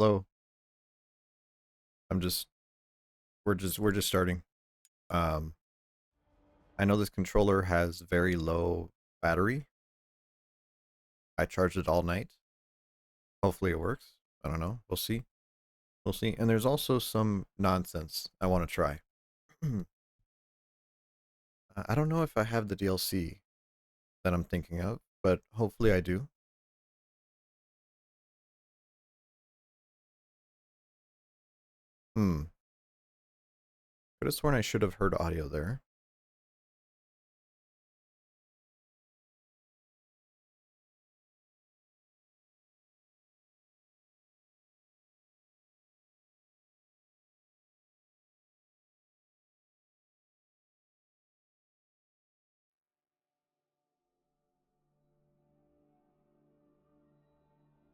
Hello. I'm just we're just starting. Um I know this controller has very low battery. I charged it all night. Hopefully it works. I don't know. We'll see. We'll see. And there's also some nonsense I want to try. I don't know if I have the DLC that I'm thinking of, but hopefully I do. Hmm. Could have sworn I should have heard audio there.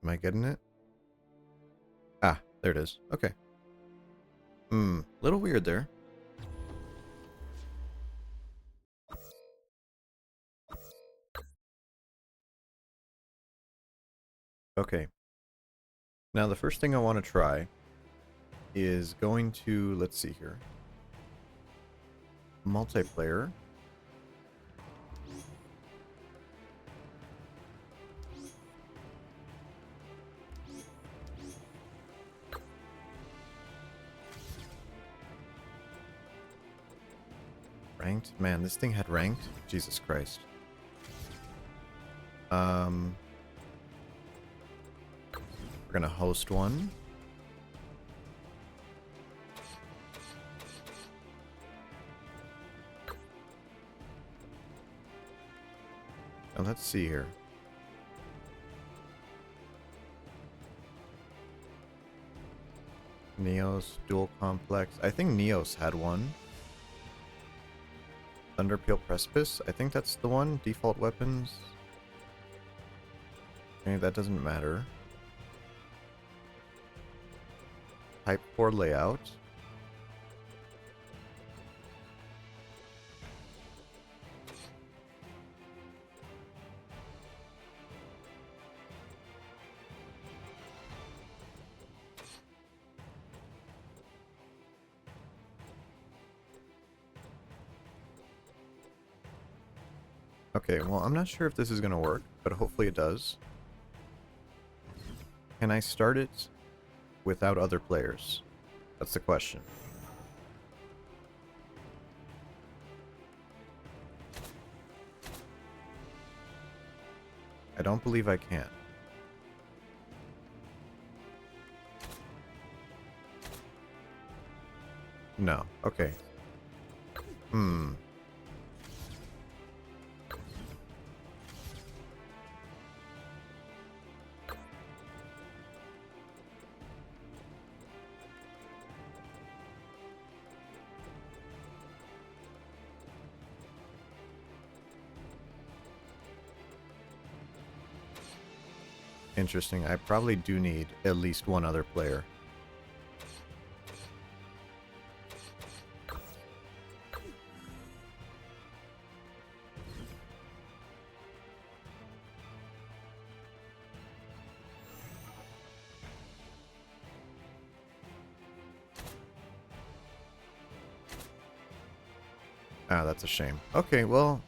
Am I getting it? Ah, there it is. Okay. Little weird there. Okay. Now the first thing I want to try is going to, let's see here, multiplayer. Ranked? Man, this thing had ranked? Jesus Christ. Um, we're gonna host one. And let's see here. Neos, Dual Complex. I think Neos had one. Thunderpeel Precipice. I think that's the one. Default weapons. Okay, that doesn't matter. Type 4 layout. Okay, well, I'm not sure if this is gonna work, but hopefully it does. Can I start it without other players? That's the question. I don't believe I can. No. Okay. Hmm. Interesting. I probably do need at least one other player. Ah, that's a shame. Okay, well,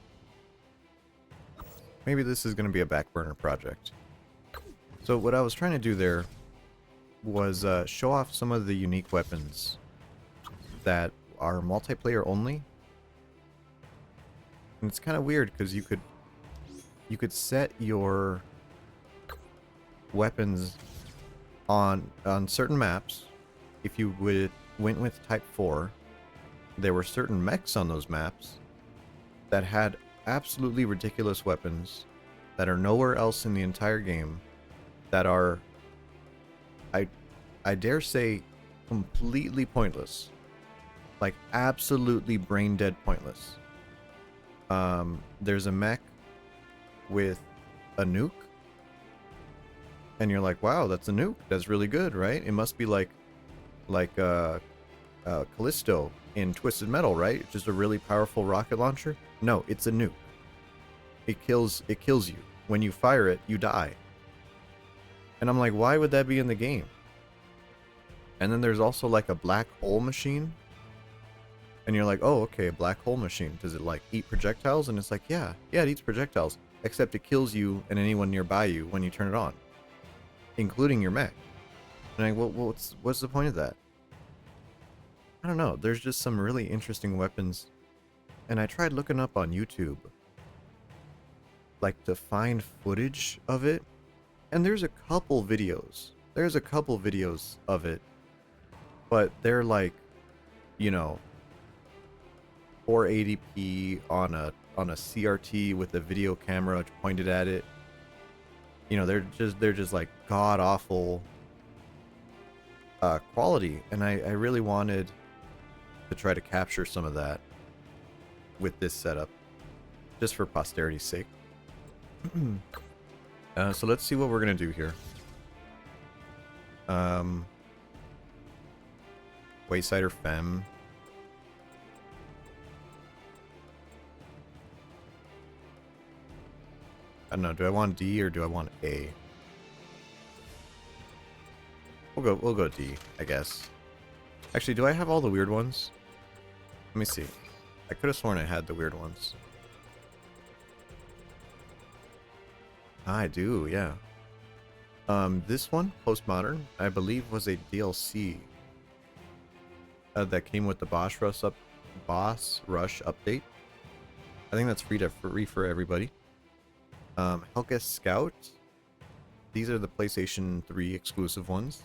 maybe this is going to be a back burner project. So what I was trying to do there was show off some of the unique weapons that are multiplayer only. And it's kind of weird because you could set your weapons on certain maps. If you went with Type 4, there were certain mechs on those maps that had absolutely ridiculous weapons that are nowhere else in the entire game, that are, I I dare say, completely pointless. Like absolutely brain dead pointless. There's a mech with a nuke, and you're like, wow, that's a nuke. That's really good, right? It must be like Callisto in Twisted Metal, right? It's just a really powerful rocket launcher. No, it's a nuke. It kills you. When you fire it, you die. And I'm like, why would that be in the game? And then there's also like a black hole machine. And you're like, oh, okay, a black hole machine. Does it like eat projectiles? And it's like, yeah, it eats projectiles. Except it kills you and anyone nearby you when you turn it on, including your mech. And I, well, what's the point of that? I don't know. There's just some really interesting weapons. And I tried looking up on YouTube, like to find footage of it. And there's a couple videos. There's a couple videos of it. But they're like, you know, 480p on a CRT with a video camera pointed at it. You know, they're just like god awful quality, and I really wanted to try to capture some of that with this setup, just for posterity's sake. So let's see what we're gonna do here. Waysider Femme. I don't know. Do I want D or do I want A? We'll go D, I guess. Actually, do I have all the weird ones? Let me see. I could have sworn I had the weird ones. I do, yeah. This one, Postmodern, I believe was a DLC that came with the Boss Rush update. I think that's free for everybody. Helga Scout. These are the PlayStation 3 exclusive ones.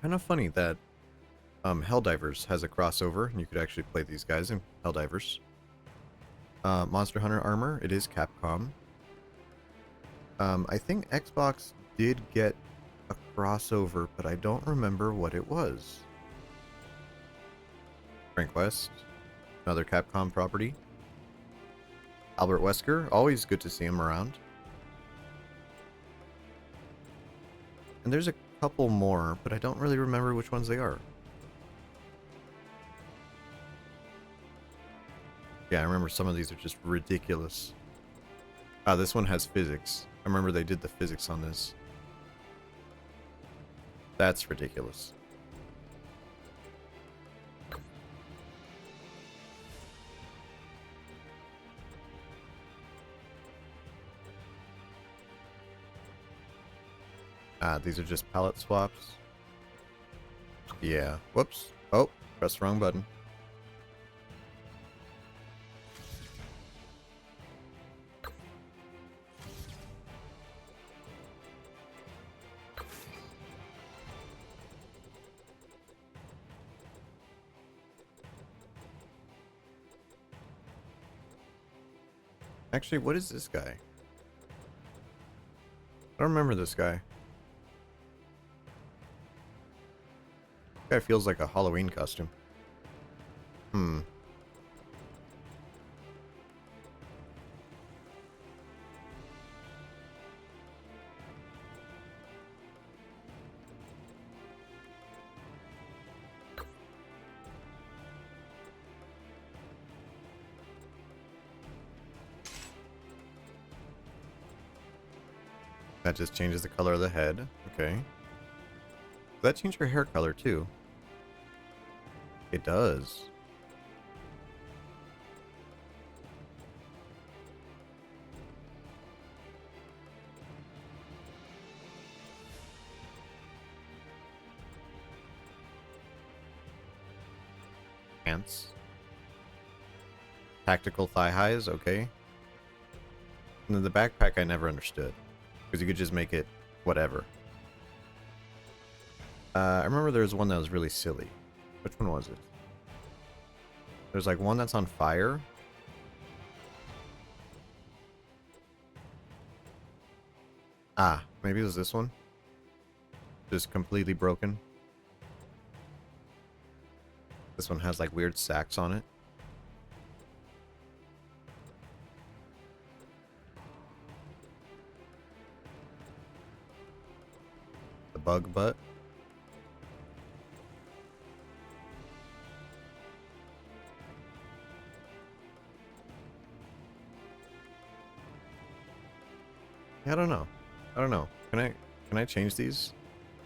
Kind of funny that Helldivers has a crossover, and you could actually play these guys in Helldivers. Monster Hunter Armor, it is Capcom. I think Xbox did get a crossover, but I don't remember what it was. Frank West, another Capcom property. Albert Wesker, always good to see him around. And there's a couple more, but I don't really remember which ones they are. Yeah, I remember some of these are just ridiculous. Ah, this one has physics. I remember they did the physics on this. That's ridiculous. Ah, these are just palette swaps. Yeah. Whoops. Oh, pressed the wrong button. Actually, what is this guy? I don't remember this guy. This guy feels like a Halloween costume. That just changes the color of the head. Okay. Does that change her hair color too? It does. Pants. Tactical thigh highs, okay. And then the backpack I never understood. Because you could just make it whatever. I remember there was one that was really silly. Which one was it? There's like one that's on fire. Ah, maybe it was this one. Just completely broken. This one has like weird sacks on it. The bug butt. I don't know. I don't know. Can I change these?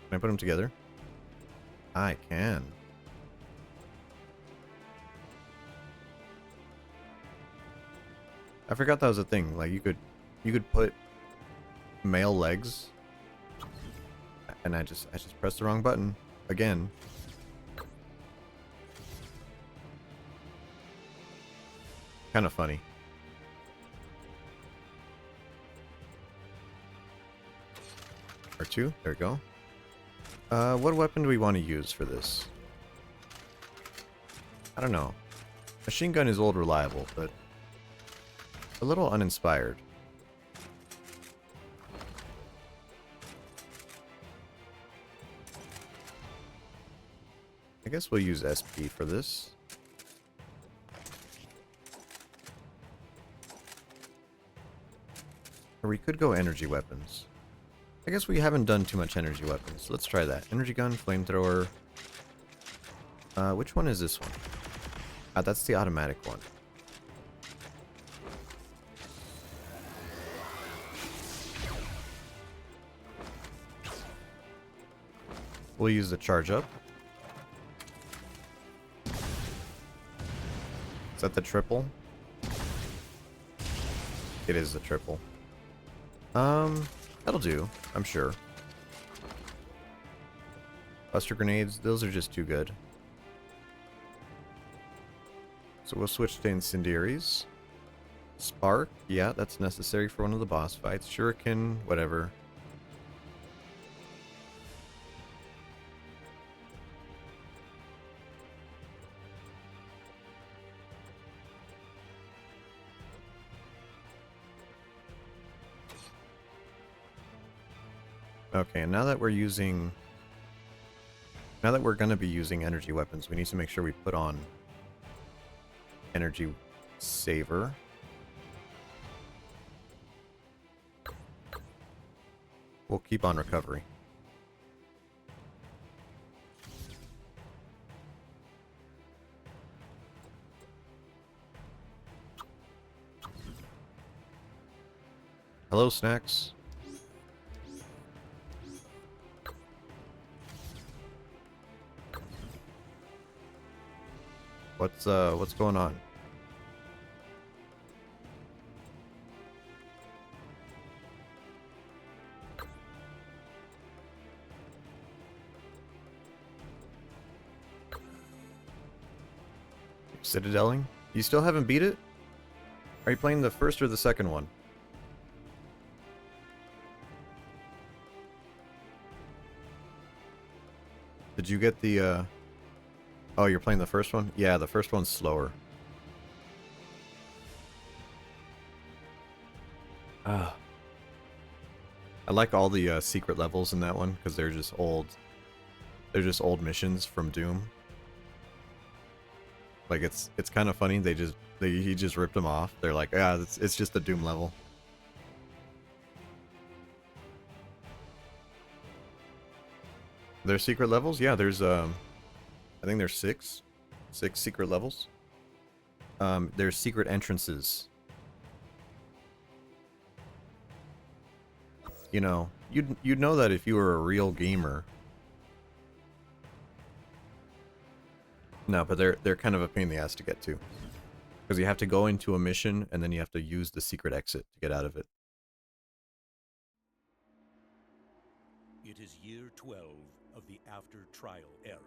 Can I put them together? I can. I forgot that was a thing. Like you could put male legs, and I just pressed the wrong button again. Kind of funny. R2, there we go. What weapon do we want to use for this? I don't know. Machine gun is old reliable, but a little uninspired. I guess we'll use SP for this. Or we could go energy weapons. I guess we haven't done too much energy weapons. Let's try that. Energy gun, flamethrower. Which one is this one? Ah, that's the automatic one. We'll use the charge up. Is that the triple? It is the triple. That'll do, I'm sure. Buster grenades, those are just too good. So we'll switch to incendiaries. Spark, yeah, that's necessary for one of the boss fights. Shuriken, whatever. Okay, and now that we're gonna be using energy weapons, we need to make sure we put on energy saver. We'll keep on recovery. Hello, snacks. What's going on? Citadeling? You still haven't beat it? Are you playing the first or the second one? Did you get the, Oh, you're playing the first one? Yeah, the first one's slower. Ah. I like all the secret levels in that one because they're just old. They're just old missions from Doom. Like it's kind of funny. He just ripped them off. They're like, yeah, it's just a Doom level. There's secret levels? Yeah, there's I think there's six secret levels. There's secret entrances. You know, you'd know that if you were a real gamer. No, but they're kind of a pain in the ass to get to. Because you have to go into a mission and then you have to use the secret exit to get out of it. It is year 12 of the after-trial era.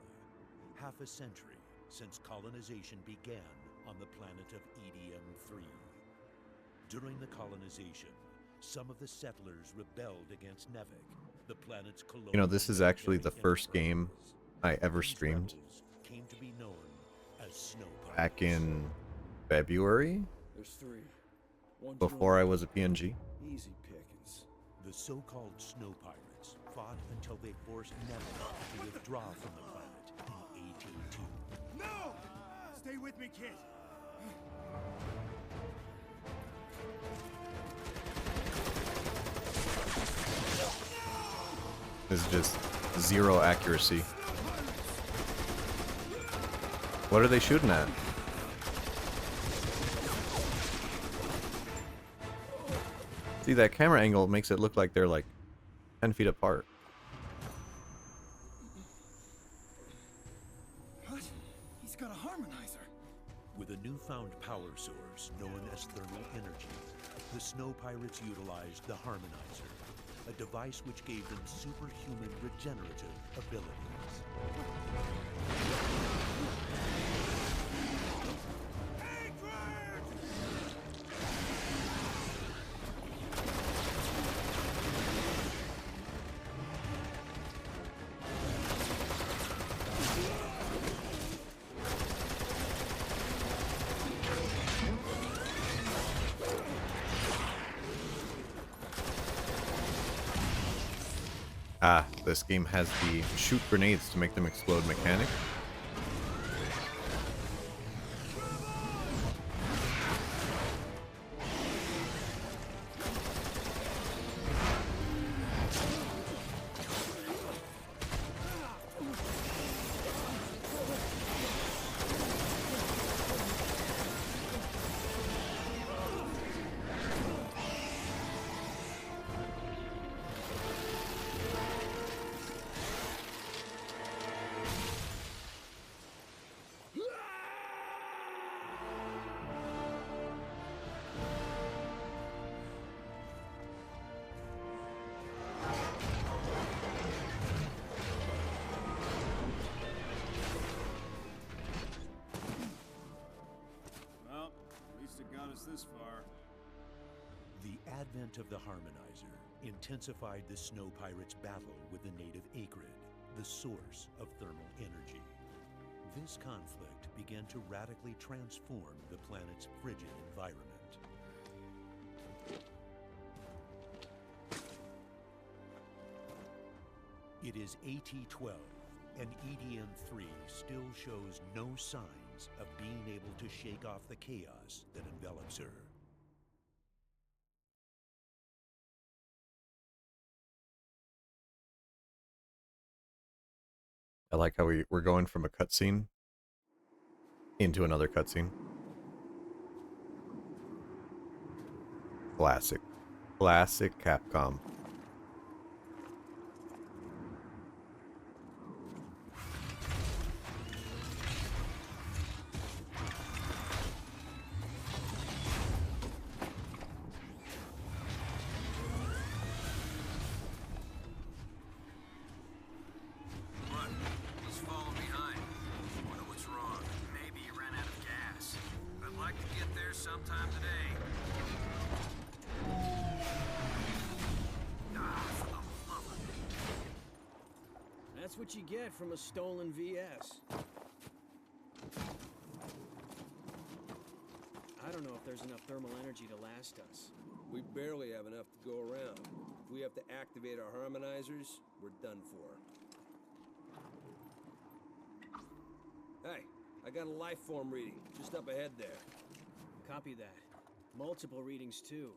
Half a century since colonization began on the planet of EDM-3. During the colonization, some of the settlers rebelled against Nevik, the planet's colonial... You know, this is actually the first game I ever streamed. Came to be known as Snow Back in February? There's three. One before I was a PNG. Easy pickings. The so-called Snow Pirates fought until they forced Nevik to withdraw from the planet in 1802. No! Stay with me, kid. This is just zero accuracy. What are they shooting at? See, that camera angle makes it look like they're like 10 feet apart. got a harmonizer. With a newfound power source known as thermal energy, the Snow Pirates utilized the Harmonizer, a device which gave them superhuman regenerative abilities. Ah, this game has the shoot grenades to make them explode mechanic. Well, at least it got us this far. The advent of the Harmonizer intensified the Snow Pirates' battle with the native Akrid, the source of thermal energy. This conflict began to radically transform the planet's frigid environment. It is AT-12, and EDM-3 still shows no signs of being able to shake off the chaos that envelops her. I like how we're going from a cutscene into another cutscene. Classic. Classic Capcom. He's falling behind. Wonder what's wrong. Maybe he ran out of gas. I'd like to get there sometime today. For the love of it. That's what you get from a stolen VS. I don't know if there's enough thermal energy to last us. We barely have enough to go around. If we have to activate our harmonizers, we're done for. Hey, I got a life form reading just up ahead there. Copy that. Multiple readings too.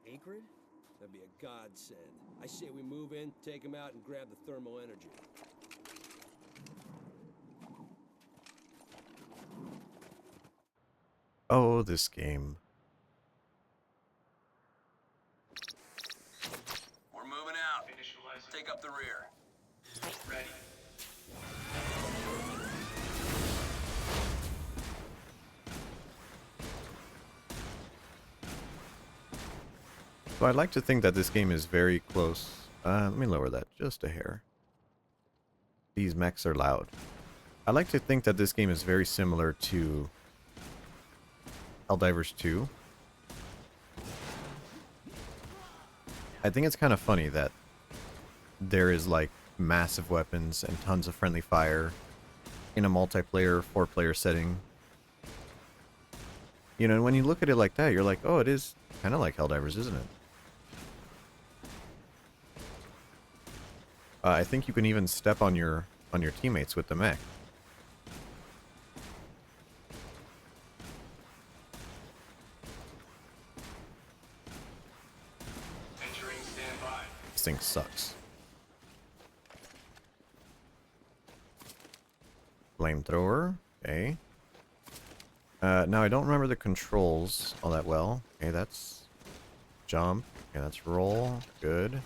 Akrid? That'd be a godsend. I say we move in, take him out, and grab the thermal energy. Oh, this game. We're moving out. Take up the rear. Ready. So I'd like to think that this game is very close. Let me lower that just a hair. These mechs are loud. I like to think that this game is very similar to Helldivers 2. I think it's kind of funny that there is like massive weapons and tons of friendly fire in a multiplayer, 4-player setting. You know, and when you look at it like that, you're like, oh, it is kind of like Helldivers, isn't it? I think you can even step on your teammates with the mech. Entering standby. This thing sucks. Flamethrower, okay. Now I don't remember the controls all that well. Okay, that's jump. Okay, that's roll. Good.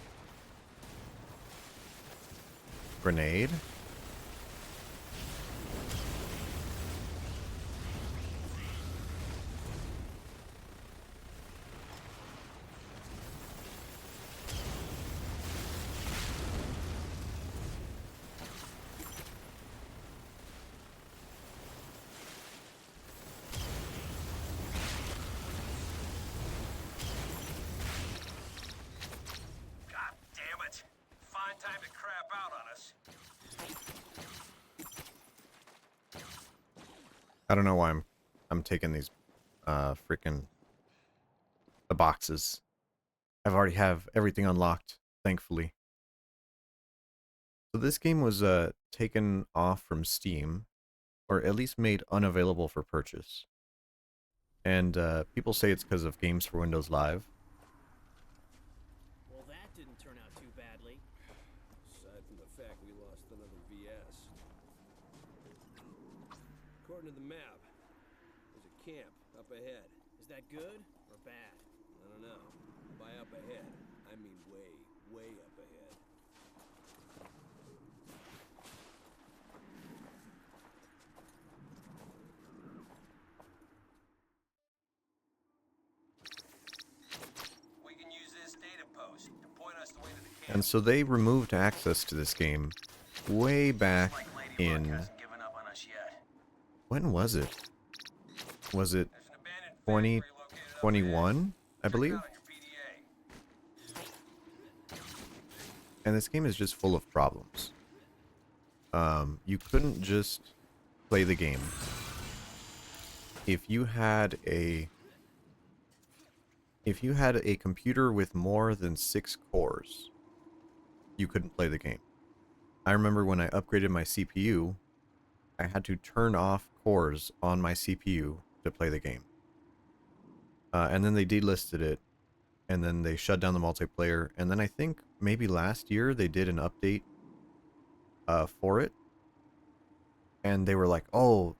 I don't know why I'm taking these freaking the boxes. I've already have everything unlocked, thankfully. So this game was taken off from Steam, or at least made unavailable for purchase. And people say it's because of Games for Windows Live. Well, that didn't turn out too badly. Aside from the fact we lost another VS. According to the map, there's a camp up ahead. Is that good or bad? I don't know. By up ahead, I mean way, way up ahead. We can use this data post to point us the way to the camp. And so they removed access to this game way back Like Ladybug in... hasn't given up on us yet. When was it? Was it There's an abandoned factory located up ahead. 2021, I believe? Check out your PDA. And this game is just full of problems. You couldn't just play the game. If you had a computer with more than 6 cores, you couldn't play the game. I remember when I upgraded my CPU, I had to turn off cores on my CPU to play the game. And then they delisted it, and then they shut down the multiplayer, and then I think maybe last year they did an update for it, and they were like, oh,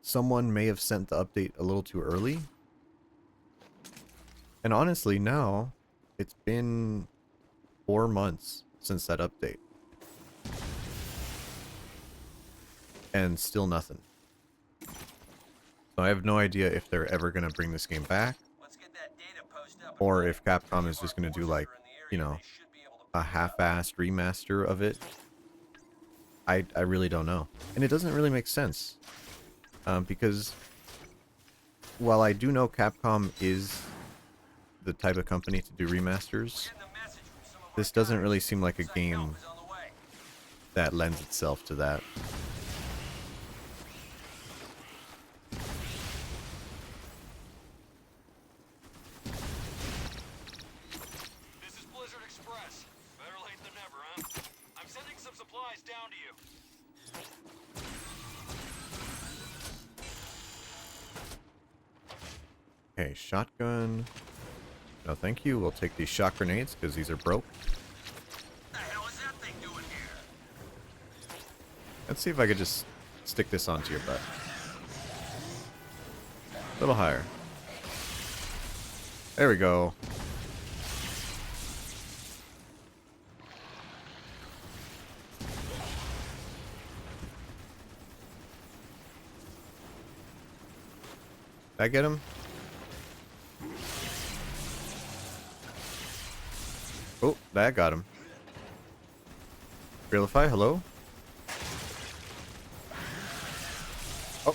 someone may have sent the update a little too early. And honestly, now it's been 4 months since that update, and still nothing. So I have no idea if they're ever going to bring this game back, Let's get that data post up. or if Capcom is just going to do like, you know, a half-assed remaster of it. I really don't know. And it doesn't really make sense. Because while I do know Capcom is the type of company to do remasters, this doesn't really seem like a game that lends itself to that. This is Blizzard Express. Better late than never, huh? I'm sending some supplies down to you. Okay, shotgun. No, thank you. We'll take these shot grenades because these are broke. The hell is that thing doing here? Let's see if I could just stick this onto your butt. A little higher. There we go. Did I get him? Oh, that got him. Realify, hello? Oh.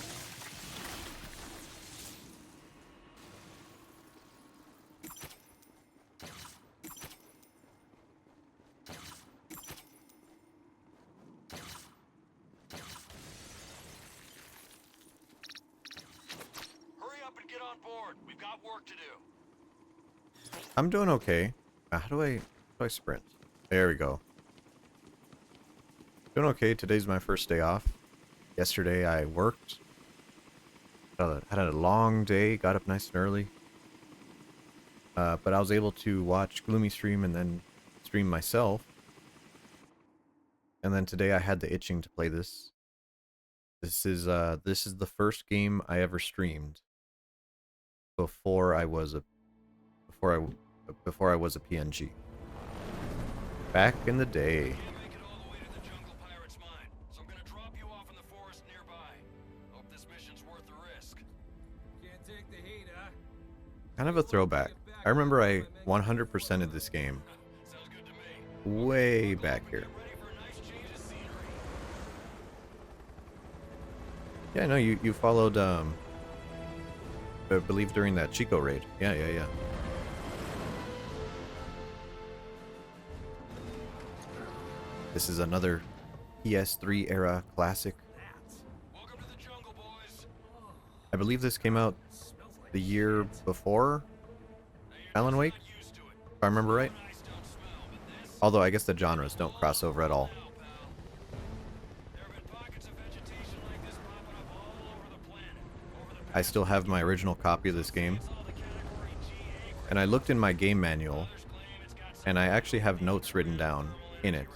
Hurry up and get on board. We've got work to do. I'm doing okay. How do I sprint? There we go. Doing okay. Today's my first day off. Yesterday I worked. Had a long day. Got up nice and early. But I was able to watch Gloomy stream and then stream myself. And then today I had the itching to play this. This is the first game I ever streamed before I was a PNG. Back in the day. Can't make it all the way to the Jungle Pirates mine, so I'm gonna drop you off in the forest nearby. Hope this mission's worth the risk. Can't take the heat, huh? Kind of a throwback. I remember I 100%ed this game Sounds good to me. way back here. Get ready for a nice change of scenery. Yeah, no, you followed I believe during that Chico raid. Yeah. This is another PS3 era classic. Welcome to the jungle, boys. I believe this came out the year before Alan Wake, if I remember right. Although I guess the genres don't cross over at all. I still have my original copy of this game. And I looked in my game manual, and I actually have notes written down in it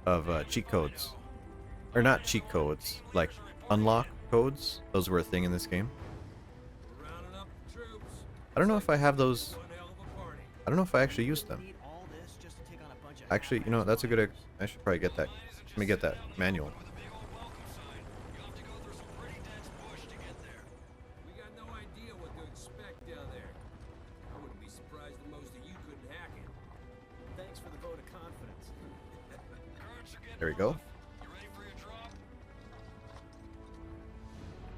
of cheat codes. Or not cheat codes, like unlock codes. Those were a thing in this game. Rounding up the troops. I don't know if I have those. One hell of a party. I don't know if I actually used them. Need all this just to take on a bunch of Actually, you know, that's a good... I should probably get that. Let me get that manual. We got no idea what to expect down there. I wouldn't be surprised if most of you couldn't hack it. Thanks for the vote of confidence. There we go.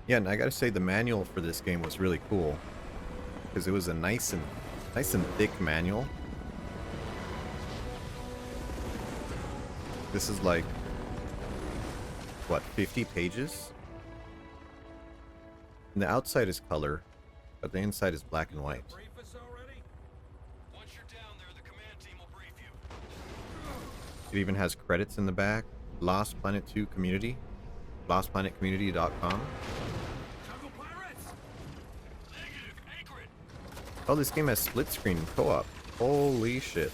Yeah, and I gotta say the manual for this game was really cool because it was a nice and thick manual. This is like what, 50 pages? And the outside is color, but the inside is black and white. Brief us already? Once you're down there, the command team will brief you. It even has credits in the back. Lost Planet 2 Community. LostPlanetCommunity.com. Jungle pirates! Negative, anchor it. Oh, this game has split screen co-op. Holy shit.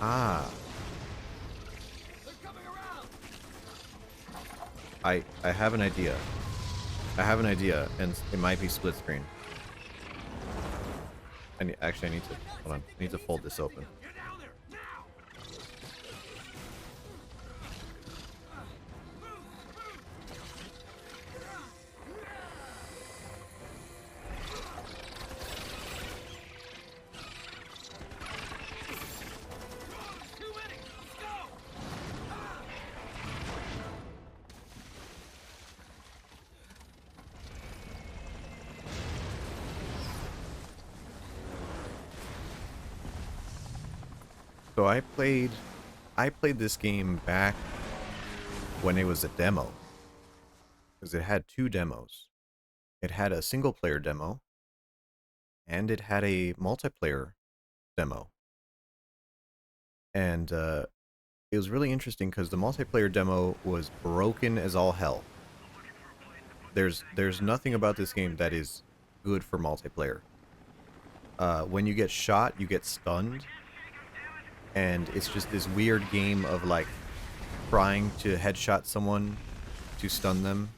Ah. They're coming around! I have an idea. I have an idea, and it might be split screen. Actually, I need to... Hold on. I need to fold this open. Get down there! Now! Too many! Let's go! So I played this game back when it was a demo. Because it had two demos. It had a single player demo, and it had a multiplayer demo. And it was really interesting because the multiplayer demo was broken as all hell. There's nothing about this game that is good for multiplayer. When you get shot, you get stunned. And it's just this weird game of like trying to headshot someone to stun them.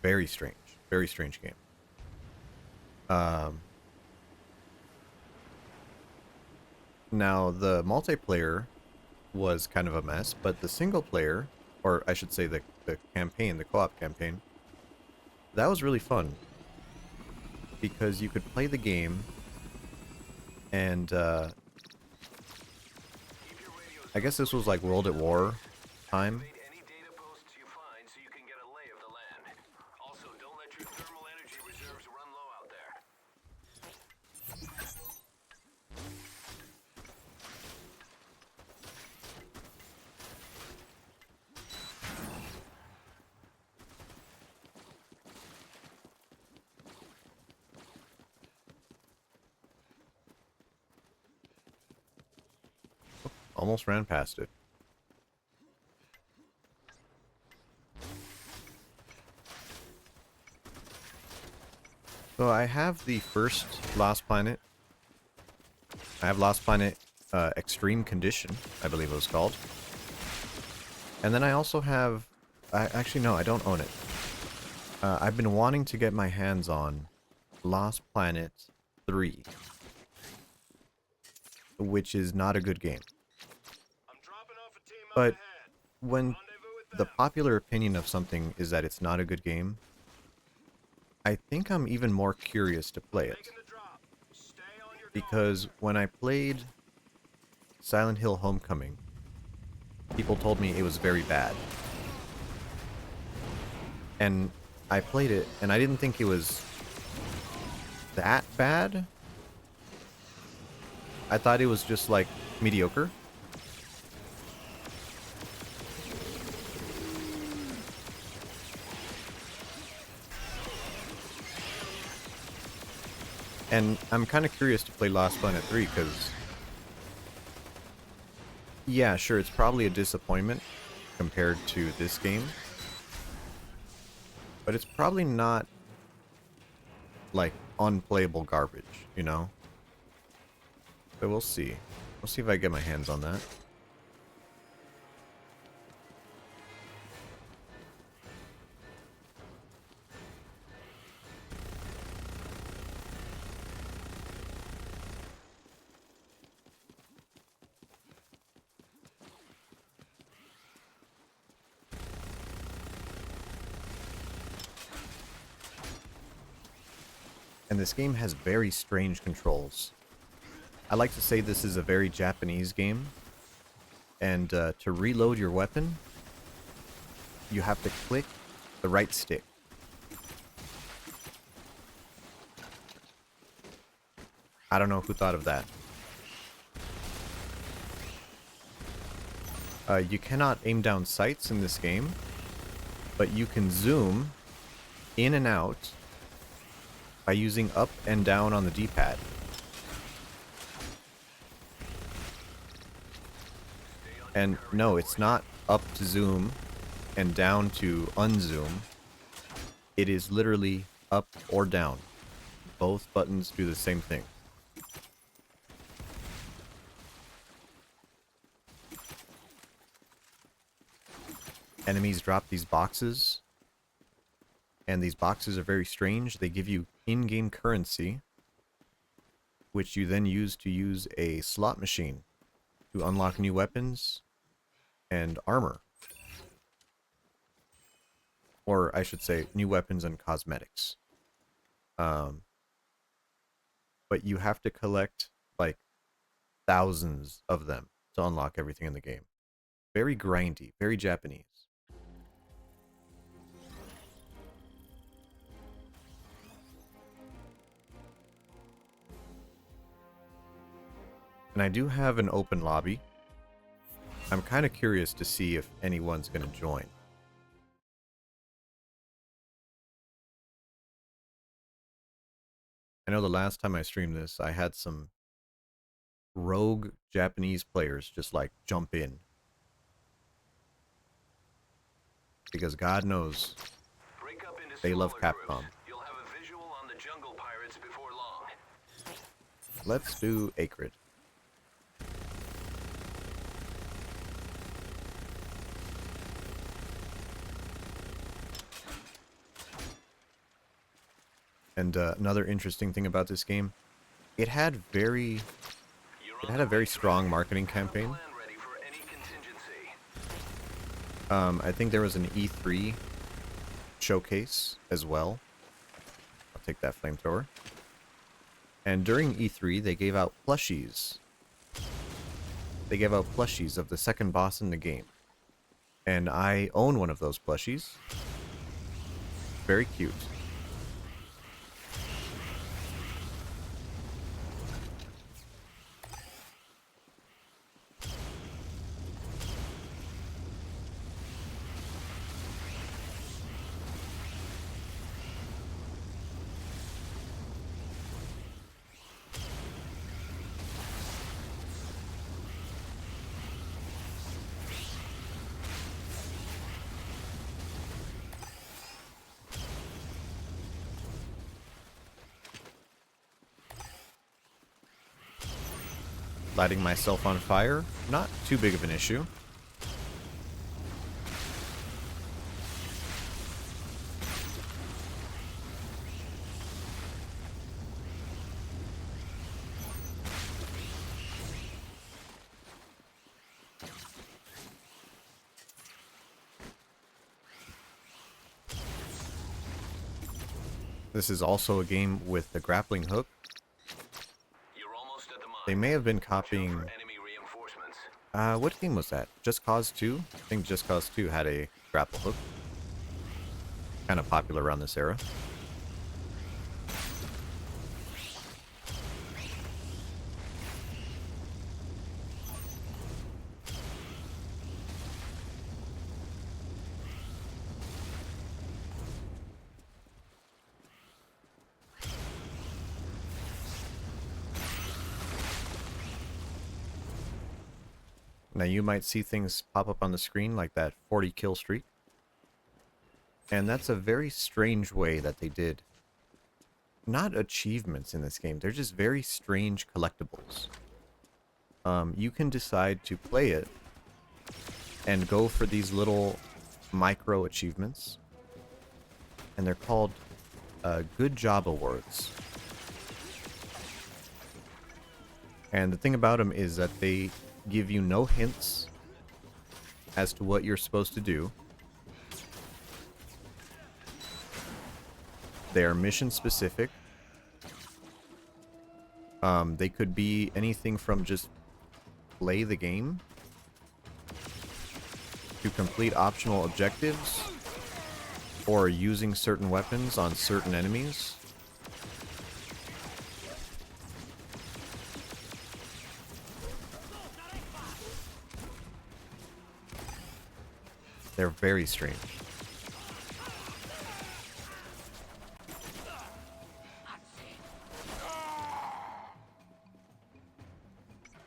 Very strange game. Now the multiplayer was kind of a mess, but the single player, or I should say the campaign, the co-op campaign, that was really fun because you could play the game. And I guess this was like World at War time. Any data posts you find so you can get a lay of the land. Also, don't let your thermal energy reserves run low out there. Almost ran past it. So I have the first Lost Planet. I have Lost Planet Extreme Condition, I believe it was called. And then I also have... actually, no, I don't own it. I've been wanting to get my hands on Lost Planet 3. Which is not a good game. But when the popular opinion of something is that it's not a good game, I think I'm even more curious to play it. Because when I played Silent Hill Homecoming, people told me it was very bad. And I played it, and I didn't think it was that bad. I thought it was just like mediocre. And I'm kind of curious to play Lost Planet 3 because, yeah, sure, it's probably a disappointment compared to this game, but it's probably not like unplayable garbage, you know? But we'll see. We'll see if I get my hands on that. And this game has very strange controls. I like to say this is a very Japanese game. And to reload your weapon, you have to click the right stick. I don't know who thought of that. You cannot aim down sights in this game, but you can zoom in and out by using up and down on the D-pad. And no, it's not up to zoom and down to unzoom. It is literally up or down. Both buttons do the same thing. Enemies drop these boxes, and these boxes are very strange. They give you in-game currency, which you then use a slot machine to unlock new weapons and armor. Or I should say, new weapons and cosmetics. But you have to collect, like, thousands of them to unlock everything in the game. Very grindy, very Japanese. And I do have an open lobby. I'm kind of curious to see if anyone's going to join. I know the last time I streamed this, I had some rogue Japanese players just like jump in. Because God knows they love Capcom. You'll have a visual on the jungle pirates before long. Let's do Acrid. And another interesting thing about this game, it had a very strong marketing campaign. I think there was an E3 showcase as well. I'll take that flamethrower. And during E3, they gave out plushies. They gave out plushies of the second boss in the game. And I own one of those plushies. Very cute. Lighting myself on fire, not too big of an issue. This is also a game with the grappling hook. They may have been copying... what game was that? Just Cause 2? I think Just Cause 2 had a grapple hook. Kind of popular around this era. Now you might see things pop up on the screen like that 40 kill streak. And that's a very strange way that they did. Not achievements in this game, they're just very strange collectibles. You can decide to play it and go for these little micro achievements. And they're called Good Job Awards. And the thing about them is that they give you no hints as to what you're supposed to do. They are mission specific. They could be anything from just play the game to complete optional objectives or using certain weapons on certain enemies. They're very strange.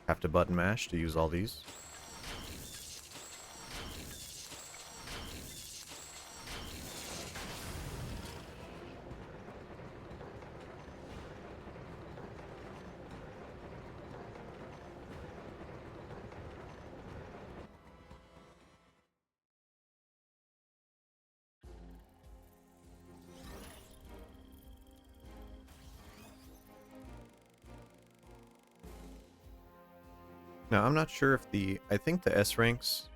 Have to button mash to use all these. Now, I'm not sure if I think the S ranks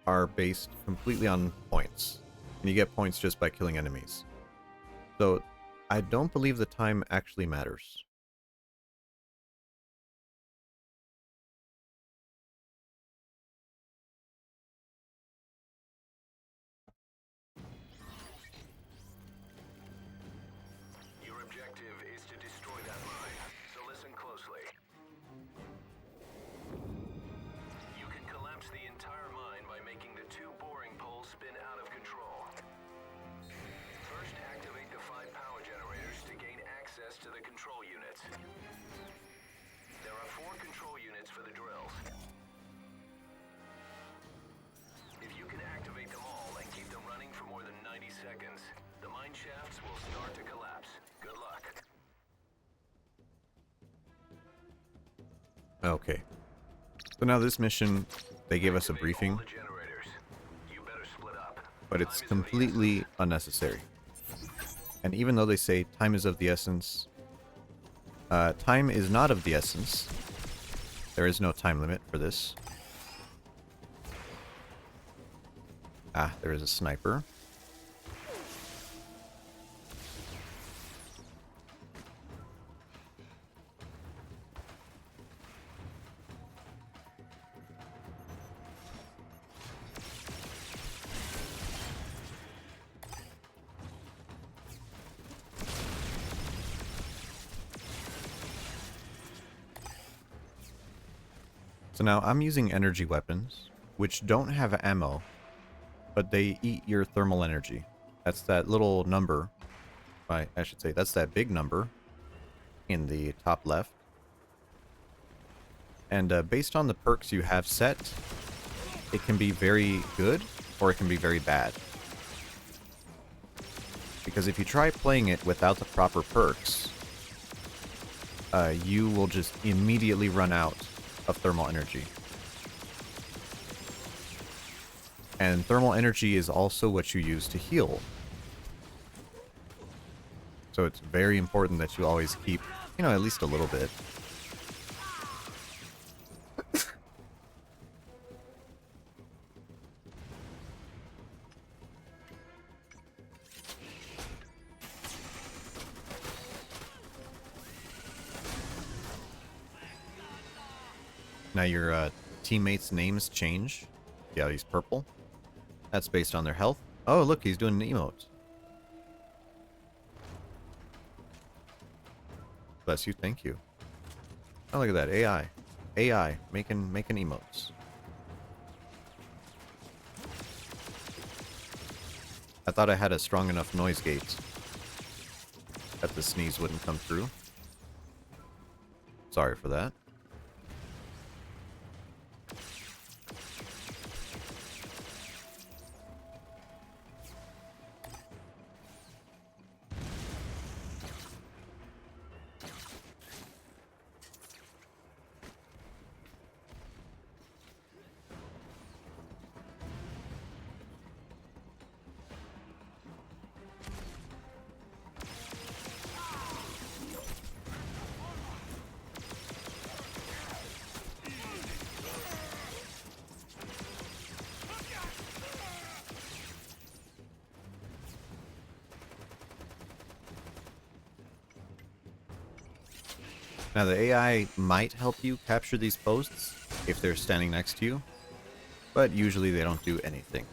are based completely on points. And you get points just by killing enemies. So, I don't believe the time actually matters. Your objective is to destroy that mine, so listen closely. You can collapse the entire mine by making the 2 boring poles spin out of control. First, activate the 5 power generators to gain access to the control units. There are 4 control units for the drills. If you can activate them all and keep them running for more than 90 seconds, the mine shafts will start to collapse. Good luck. Okay. So now this mission, they gave us a Activate all briefing, the generators. You better split up. but it's Time is of the completely unnecessary. And even though they say time is of the essence, time is not of the essence. There is no time limit for this. Ah, there is a sniper. So now I'm using energy weapons, which don't have ammo, but they eat your thermal energy. That's that little number, I should say, that's that big number in the top left. And based on the perks you have set, it can be very good or it can be very bad. Because if you try playing it without the proper perks, you will just immediately run out of thermal energy. And thermal energy is also what you use to heal. So it's very important that you always keep, you know, at least a little bit. Now your teammates' names change. Yeah, he's purple. That's based on their health. Oh, look, he's doing an emote. Bless you, thank you. Oh, look at that, AI. AI, making emotes. I thought I had a strong enough noise gate that the sneeze wouldn't come through. Sorry for that. Now the AI might help you capture these posts if they're standing next to you, but usually they don't do anything.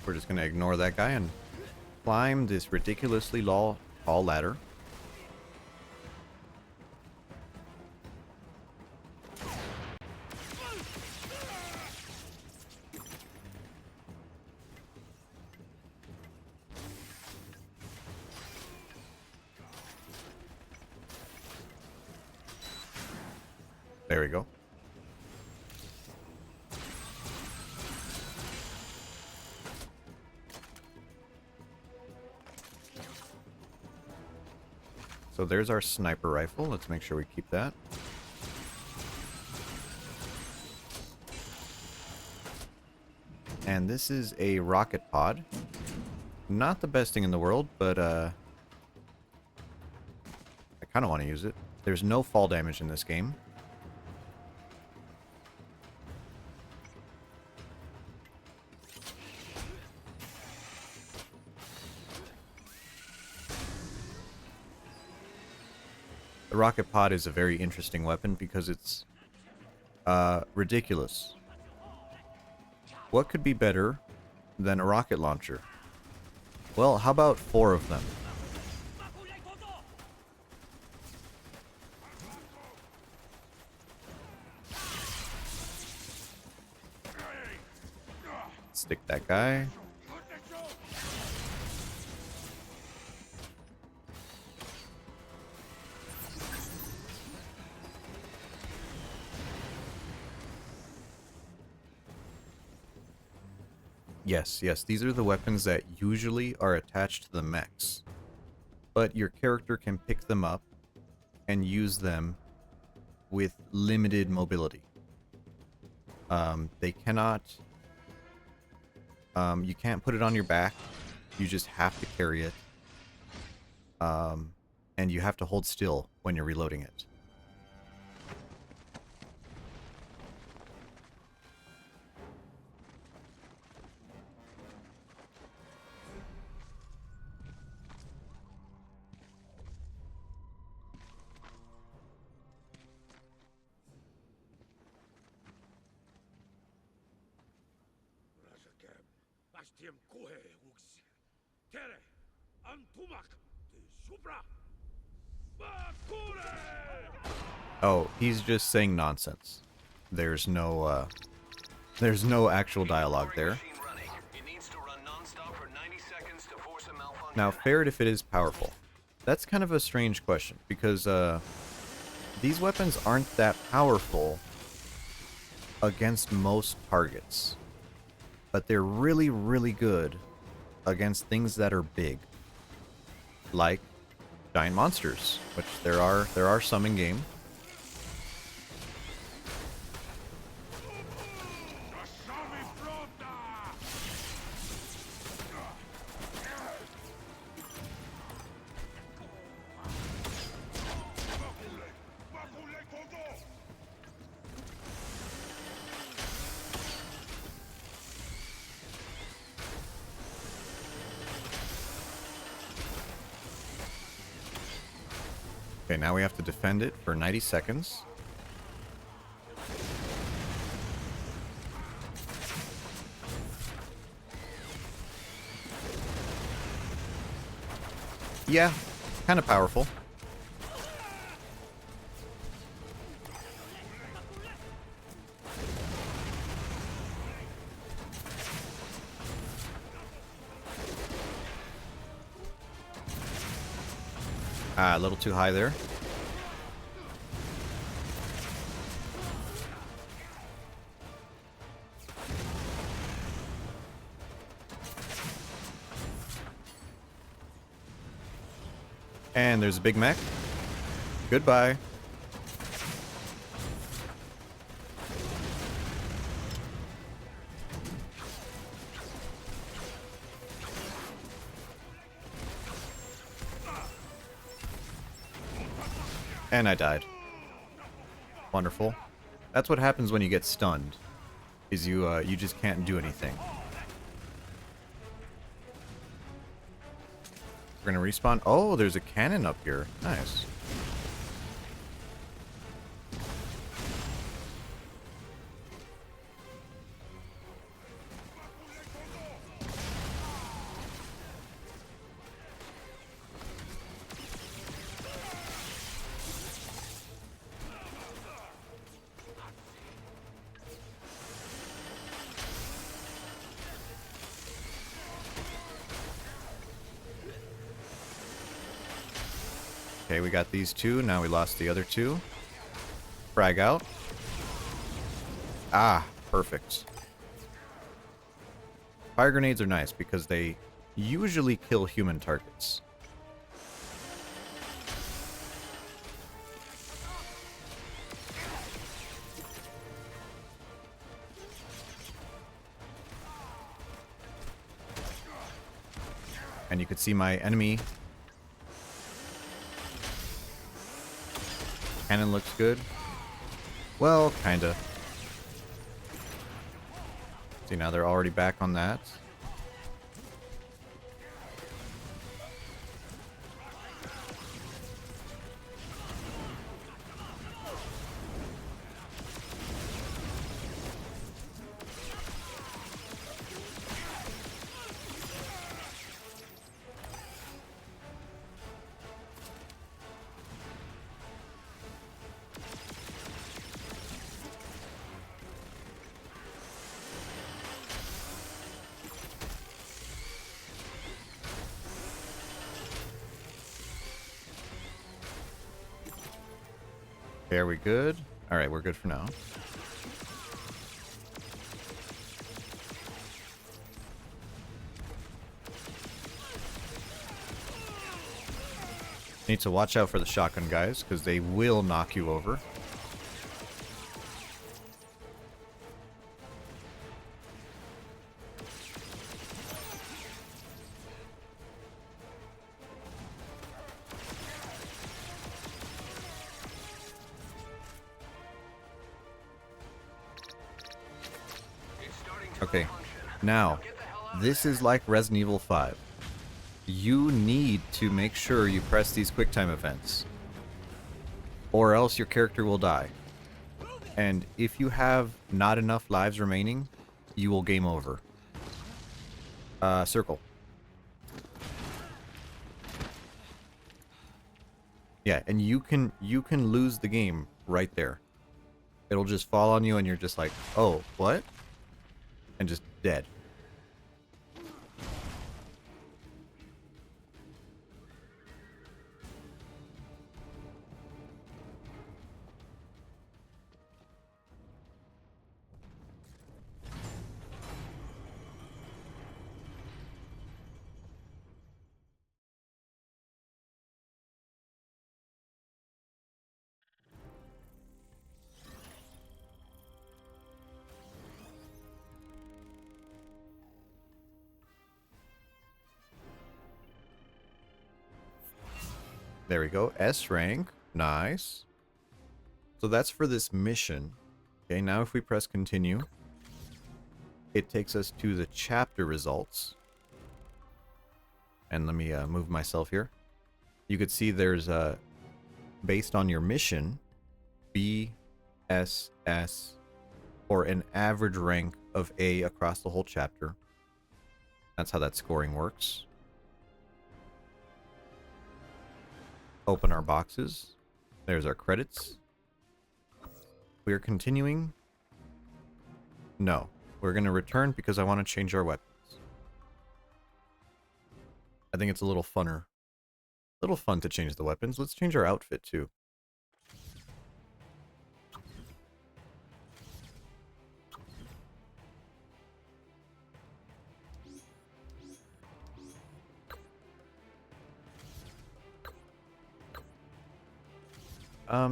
We're just going to ignore that guy and climb this ridiculously tall ladder. There we go. So there's our sniper rifle. Let's make sure we keep that. And this is a rocket pod. Not the best thing in the world, but I kind of want to use it. There's no fall damage in this game. The rocket pod is a very interesting weapon because it's ridiculous. What could be better than a rocket launcher? Well, how about 4 of them? Stick that guy. Yes, these are the weapons that usually are attached to the mechs. But your character can pick them up and use them with limited mobility. They cannot... you can't put it on your back. You just have to carry it. And you have to hold still when you're reloading it. Oh, he's just saying nonsense. There's no actual dialogue there. Now, fair if it is powerful. That's kind of a strange question, because these weapons aren't that powerful against most targets. But they're really, really good against things that are big. Like giant monsters, which there are some in game. Okay, now we have to defend it for 90 seconds. Yeah, Kind of powerful. Ah, a little too high there. And there's a big mech. Goodbye. And I died. Wonderful. That's what happens when you get stunned. Is you just can't do anything. We're gonna respawn. Oh, there's a cannon up here. Nice. Okay, we got these two. Now we lost the other two. Frag out. Ah, perfect. Fire grenades are nice because they usually kill human targets. And you can see my enemy. Cannon looks good. Well, kinda. See, now they're already back on that. Okay, are we good? Alright, we're good for now. Need to watch out for the shotgun guys, because they will knock you over. Okay, now, this is like Resident Evil 5. You need to make sure you press these QuickTime events, or else your character will die. And if you have not enough lives remaining, you will game over. Circle. Yeah, and you can lose the game right there. It'll just fall on you and you're just like, oh, what? And just dead. There we go. S rank. Nice. So that's for this mission. Okay, now if we press continue, it takes us to the chapter results. And let me move myself here. You could see there's based on your mission, B, S, S, or an average rank of A across the whole chapter. That's how that scoring works. Open our boxes. There's our credits. We are continuing. No. We're going to return because I want to change our weapons. I think it's a little funner. A little fun to change the weapons. Let's change our outfit too.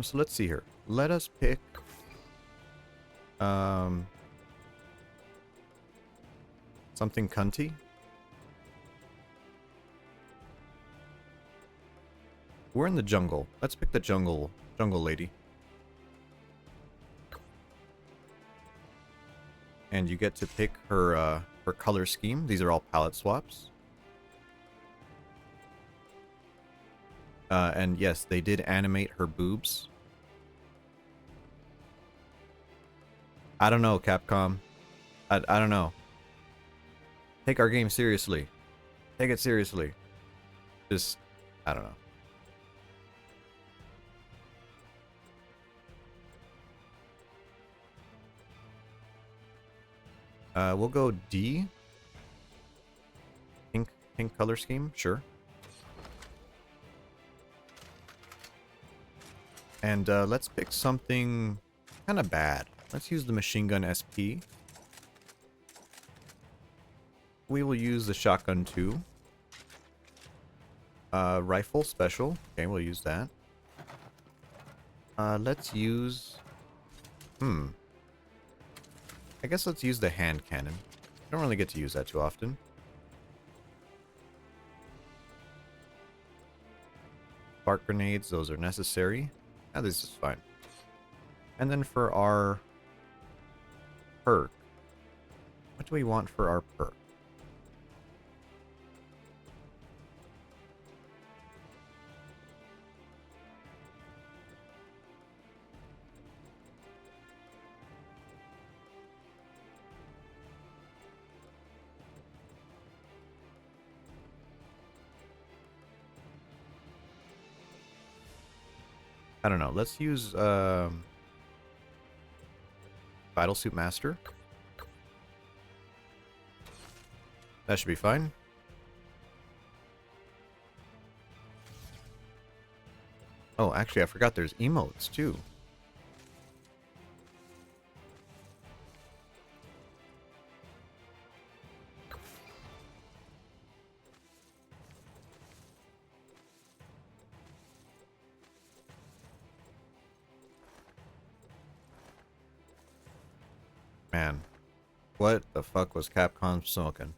So let's see here. Let us pick something cunty. We're in the jungle. Let's pick the jungle lady. And you get to pick her her color scheme. These are all palette swaps. And yes, they did animate her boobs. I don't know, Capcom. I don't know. Take our game seriously. Take it seriously. Just, I don't know. We'll go D. Pink color scheme, sure. And let's pick something kind of bad. Let's use the machine gun SP. We will use the shotgun too. Rifle special. Okay, we'll use that. Let's use... I guess let's use the hand cannon. Don't really get to use that too often. Spark grenades, those are necessary. This is fine. And then for our perk. What do we want for our perk? I don't know. Let's use Battle Suit Master. That should be fine. Oh, actually, I forgot there's emotes too. Man, what the fuck was Capcom smoking?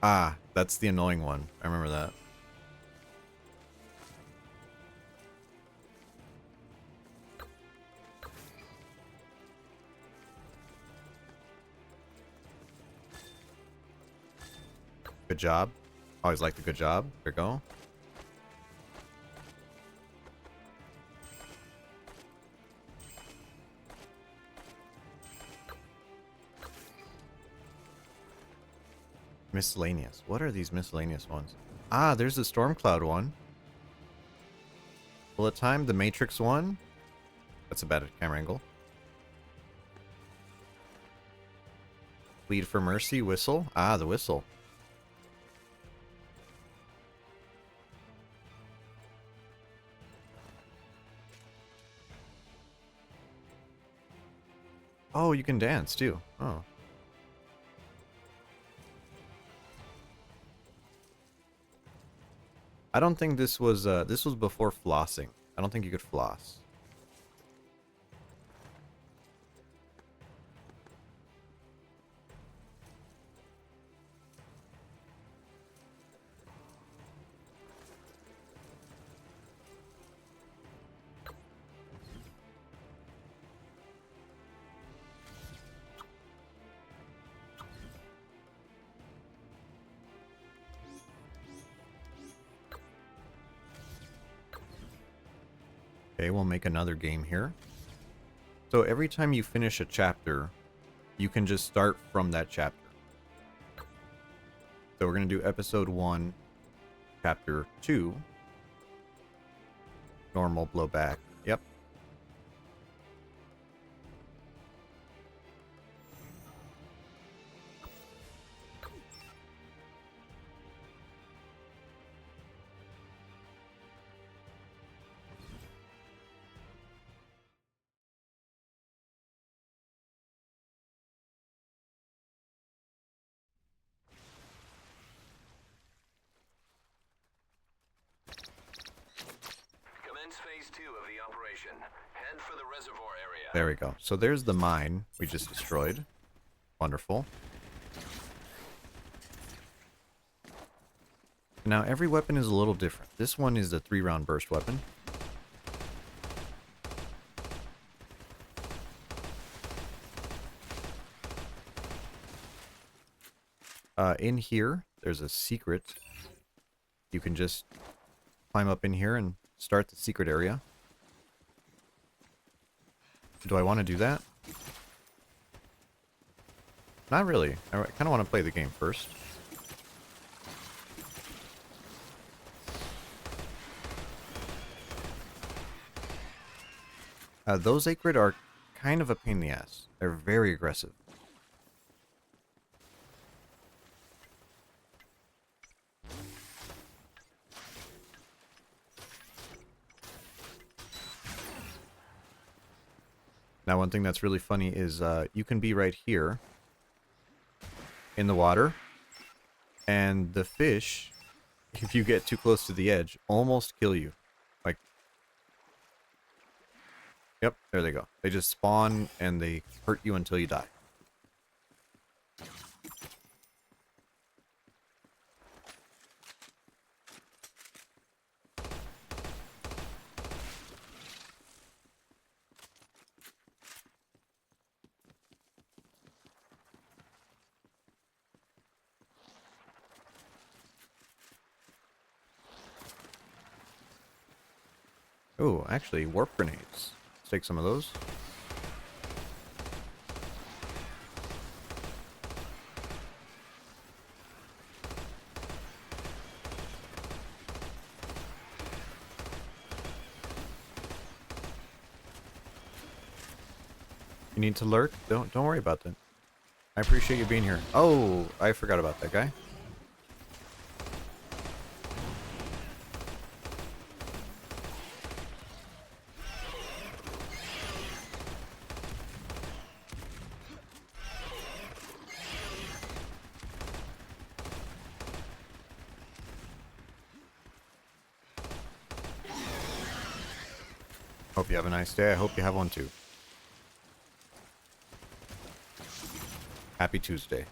Ah, that's the annoying one. I remember that. Good job. Always like the good job. There we go. Miscellaneous. What are these miscellaneous ones? Ah, there's the Stormcloud one. Bullet time, the Matrix one. That's a bad camera angle. Plead for mercy, whistle. Ah, the whistle. Oh, you can dance too. Oh. I don't think this was before flossing. I don't think you could floss. Okay, we'll make another game here. So every time you finish a chapter, you can just start from that chapter. So we're going to do episode 1, chapter 2. Normal blowback. Yep. Commence phase 2 of the operation. Head for the reservoir area. There we go. So there's the mine we just destroyed. Wonderful. Now every weapon is a little different. This one is the 3-round burst weapon. In here, there's a secret. You can just climb up in here and start the secret area. Do I want to do that? Not really. I kind of want to play the game first. Those Acrid are kind of a pain in the ass. They're very aggressive. Now, one thing that's really funny is you can be right here in the water, and the fish, if you get too close to the edge, almost kill you. Like, yep, there they go. They just spawn and they hurt you until you die. Oh, actually, warp grenades. Let's take some of those. You need to lurk? Don't worry about that. I appreciate you being here. Oh, I forgot about that guy. Hope you have a nice day. I hope you have one too. Happy Tuesday.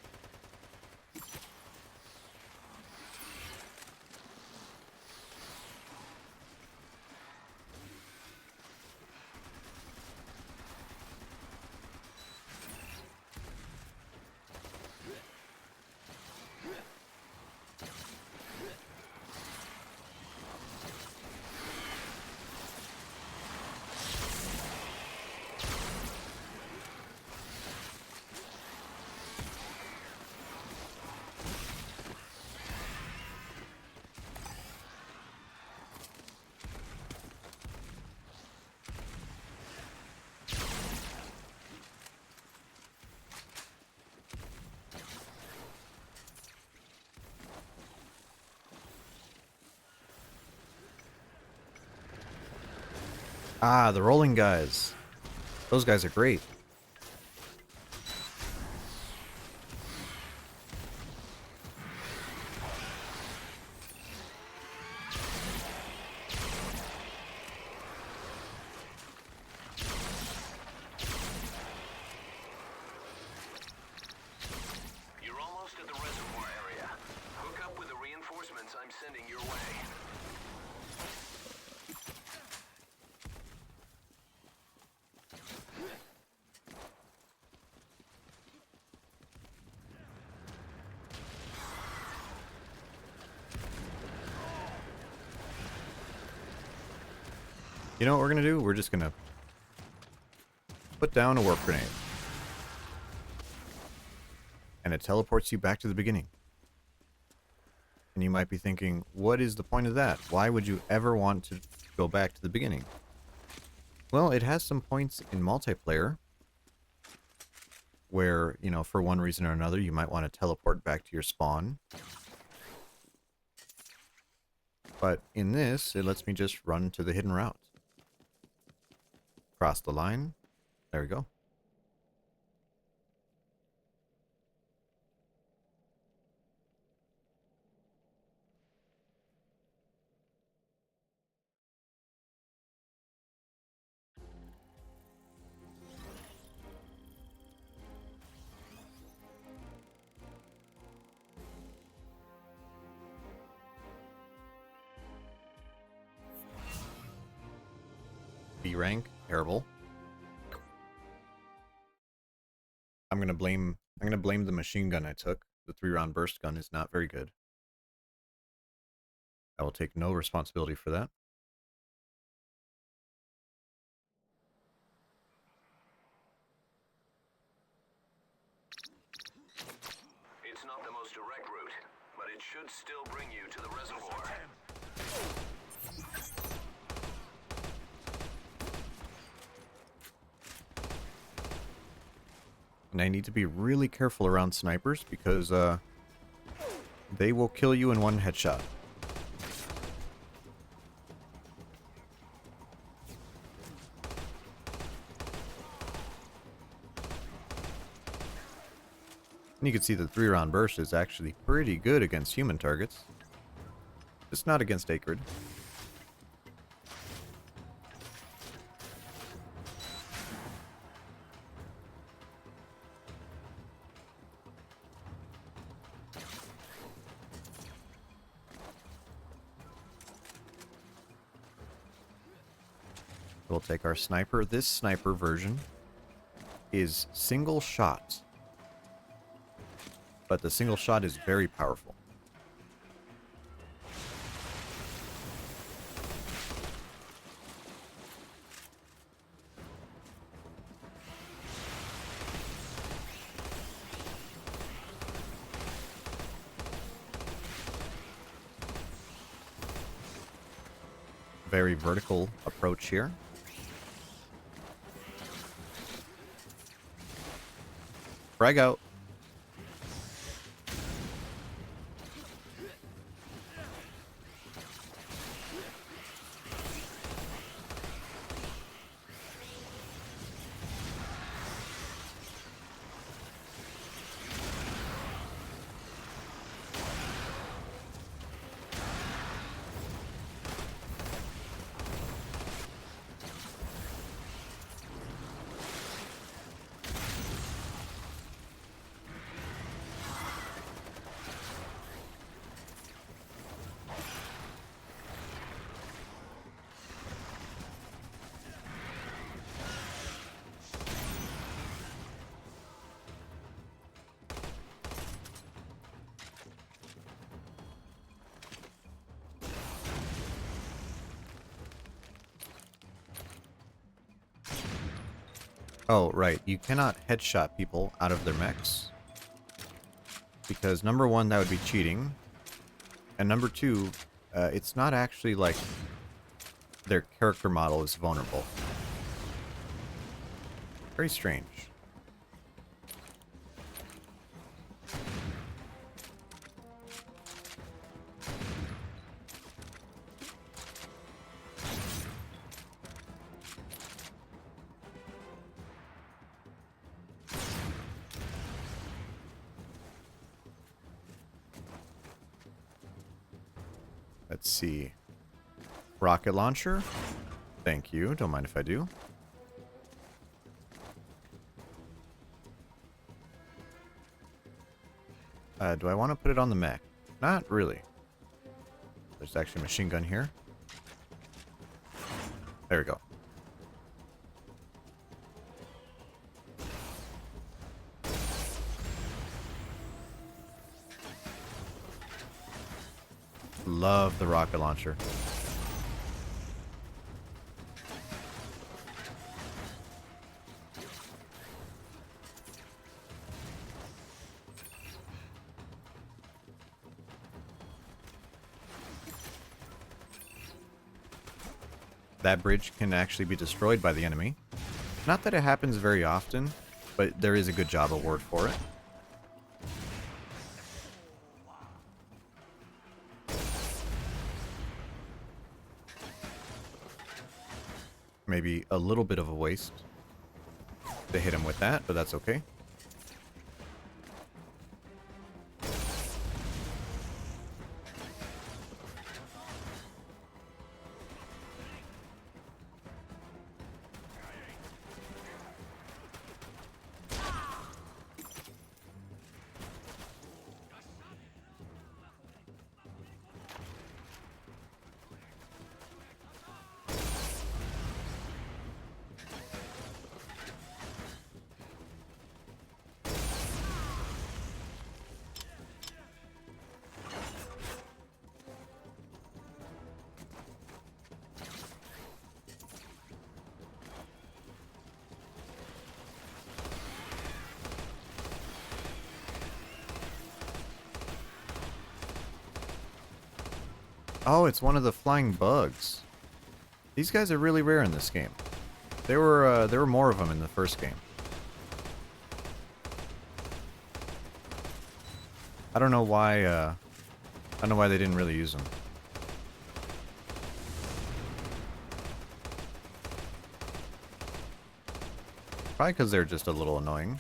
Ah, the rolling guys. Those guys are great. You're almost at the reservoir area. Hook up with the reinforcements I'm sending your way. You know what we're gonna do? We're just gonna put down a warp grenade. and it teleports you back to the beginning. And you might be thinking, what is the point of that? Why would you ever want to go back to the beginning? Well, it has some points in multiplayer where, you know, for one reason or another, you might want to teleport back to your spawn. But in this, it lets me just run to the hidden route. Cross the line. There we go. B rank, terrible. I'm gonna blame the machine gun I took. The 3-round burst gun is not very good. I will take no responsibility for that. It's not the most direct route, but it should still bring you to the reservoir. And I need to be really careful around snipers because they will kill you in one headshot. And you can see the 3-round burst is actually pretty good against human targets. Just not against Acrid. We'll take our sniper. This sniper version is single shot. But the single shot is very powerful. Very vertical approach here. Frag out. Oh, right. You cannot headshot people out of their mechs. Because number one, that would be cheating. And number two, it's not actually like their character model is vulnerable. Very strange. Let's see. Rocket launcher. Thank you. Don't mind if I do. Do I want to put it on the mech? Not really. There's actually a machine gun here. There we go. Love the rocket launcher. that bridge can actually be destroyed by the enemy. Not that it happens very often, but there is a good job award for it. Maybe a little bit of a waste to hit him with that, but that's okay. Oh, it's one of the flying bugs. These guys are really rare in this game. There were more of them in the first game. I don't know why. I don't know why they didn't really use them. Probably because they're just a little annoying.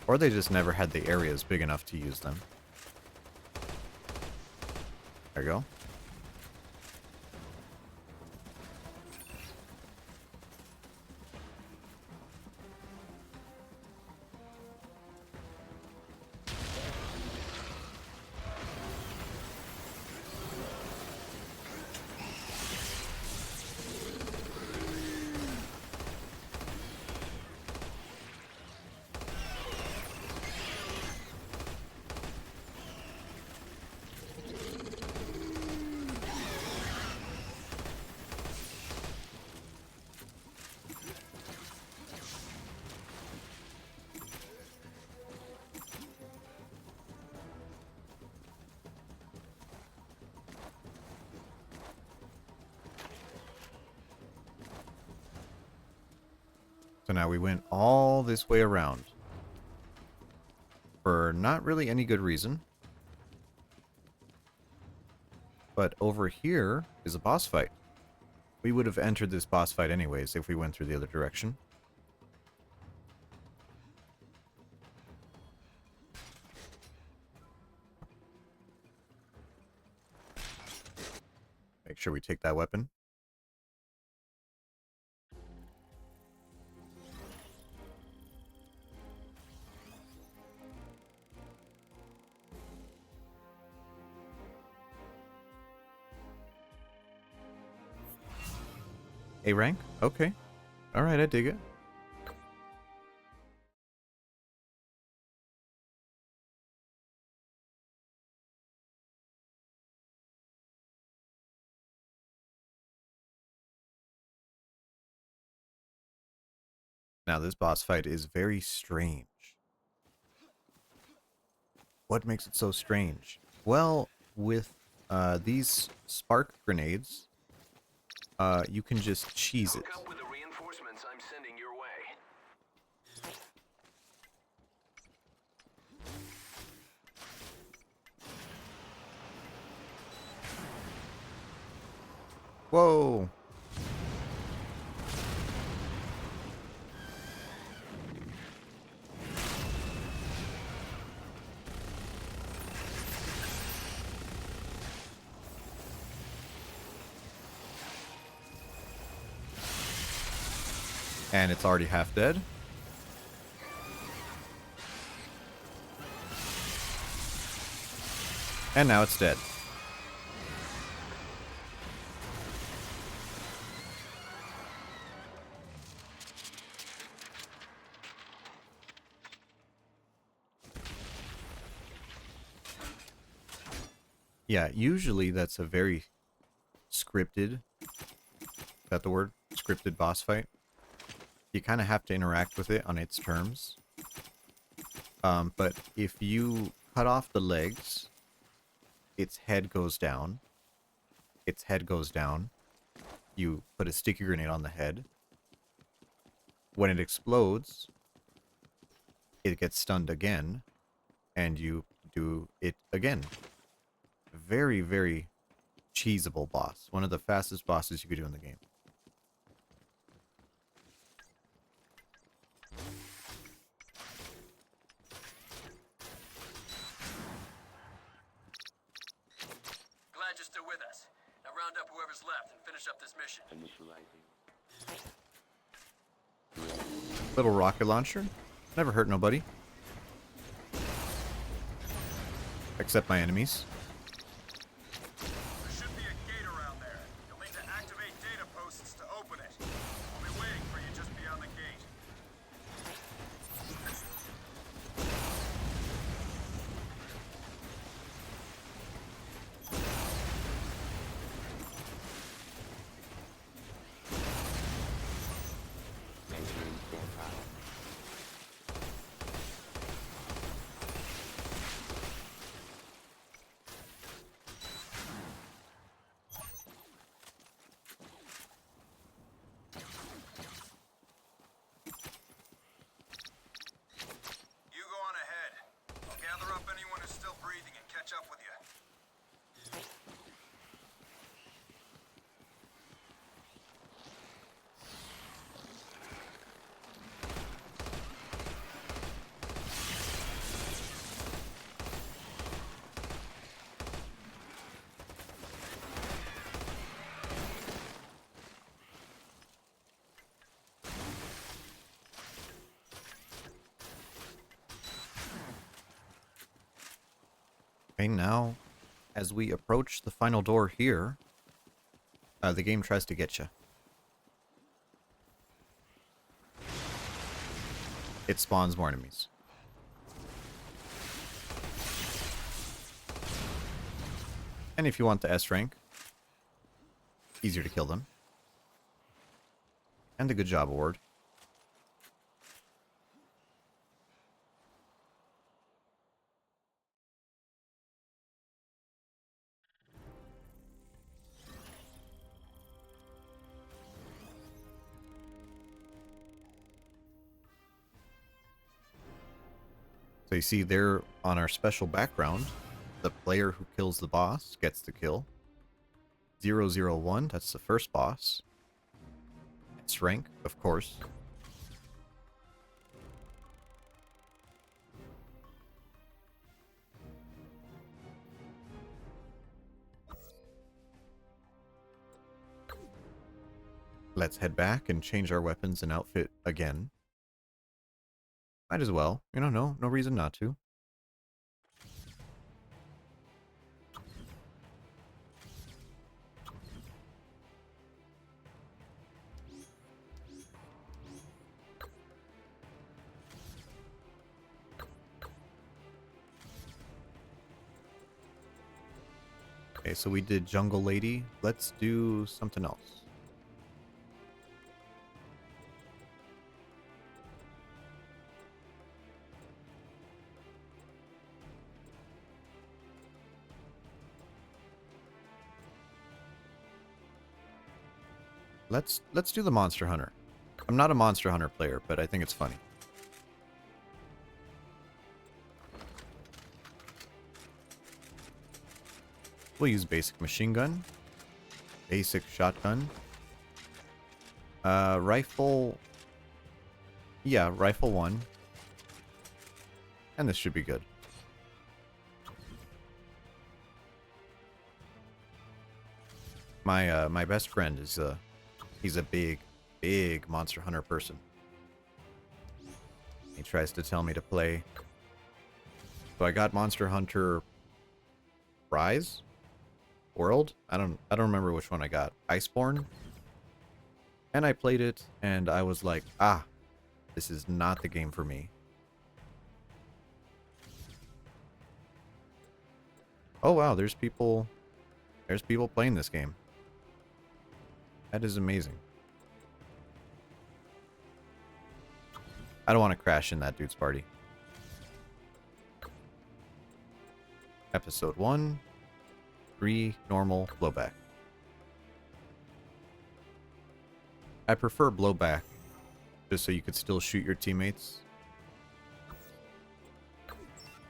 Or they just never had the areas big enough to use them. There you go. So now we went all this way around. For not really any good reason. But over here is a boss fight. We would have entered this boss fight anyways if we went through the other direction. Make sure we take that weapon. A rank? Okay. Alright, I dig it. Now this boss fight is very strange. What makes it so strange? Well, with these spark grenades, you can just cheese it. Hook up with the reinforcements I'm sending your way. Whoa! And it's already half dead. And now it's dead. Yeah, usually that's a very scripted, is that the word? Scripted boss fight. You kind of have to interact with it on its terms. But if you cut off the legs its head goes down. Its head goes down. You put a sticky grenade on the head. When it explodes, it gets stunned again, and you do it again. Very, very cheesable boss. One of the fastest bosses you could do in the game. Glad you're still with us. Now round up whoever's left and finish up this mission. Little rocket launcher. Never hurt nobody. Except my enemies. There should be a gate around there. You'll need to activate data posts to open it. I'll be waiting for you just beyond the gate. You go on ahead. I'll gather up anyone who's still breathing and catch up with you. Okay, now, as we approach the final door here, the game tries to get you. It spawns more enemies. And if you want the S rank, easier to kill them. And the good job award. So you see there on our special background, the player who kills the boss gets the kill. 001, that's the first boss. S rank, of course. Let's head back and change our weapons and outfit again. Might as well. You know, no reason not to. Okay, so we did Jungle Lady. Let's do something else. Let's do the Monster Hunter. I'm not a Monster Hunter player, but I think it's funny. We'll use basic machine gun, basic shotgun, rifle. Yeah, rifle 1. And this should be good. My best friend is he's a big Monster Hunter person. He tries to tell me to play. So I got Monster Hunter Rise? World? I don't remember which one I got. Iceborne? And I played it and I was like, this is not the game for me. Oh wow, there's people playing this game. That is amazing. I don't want to crash in that dude's party. Episode 1. 3 normal blowback. I prefer blowback, just so you could still shoot your teammates.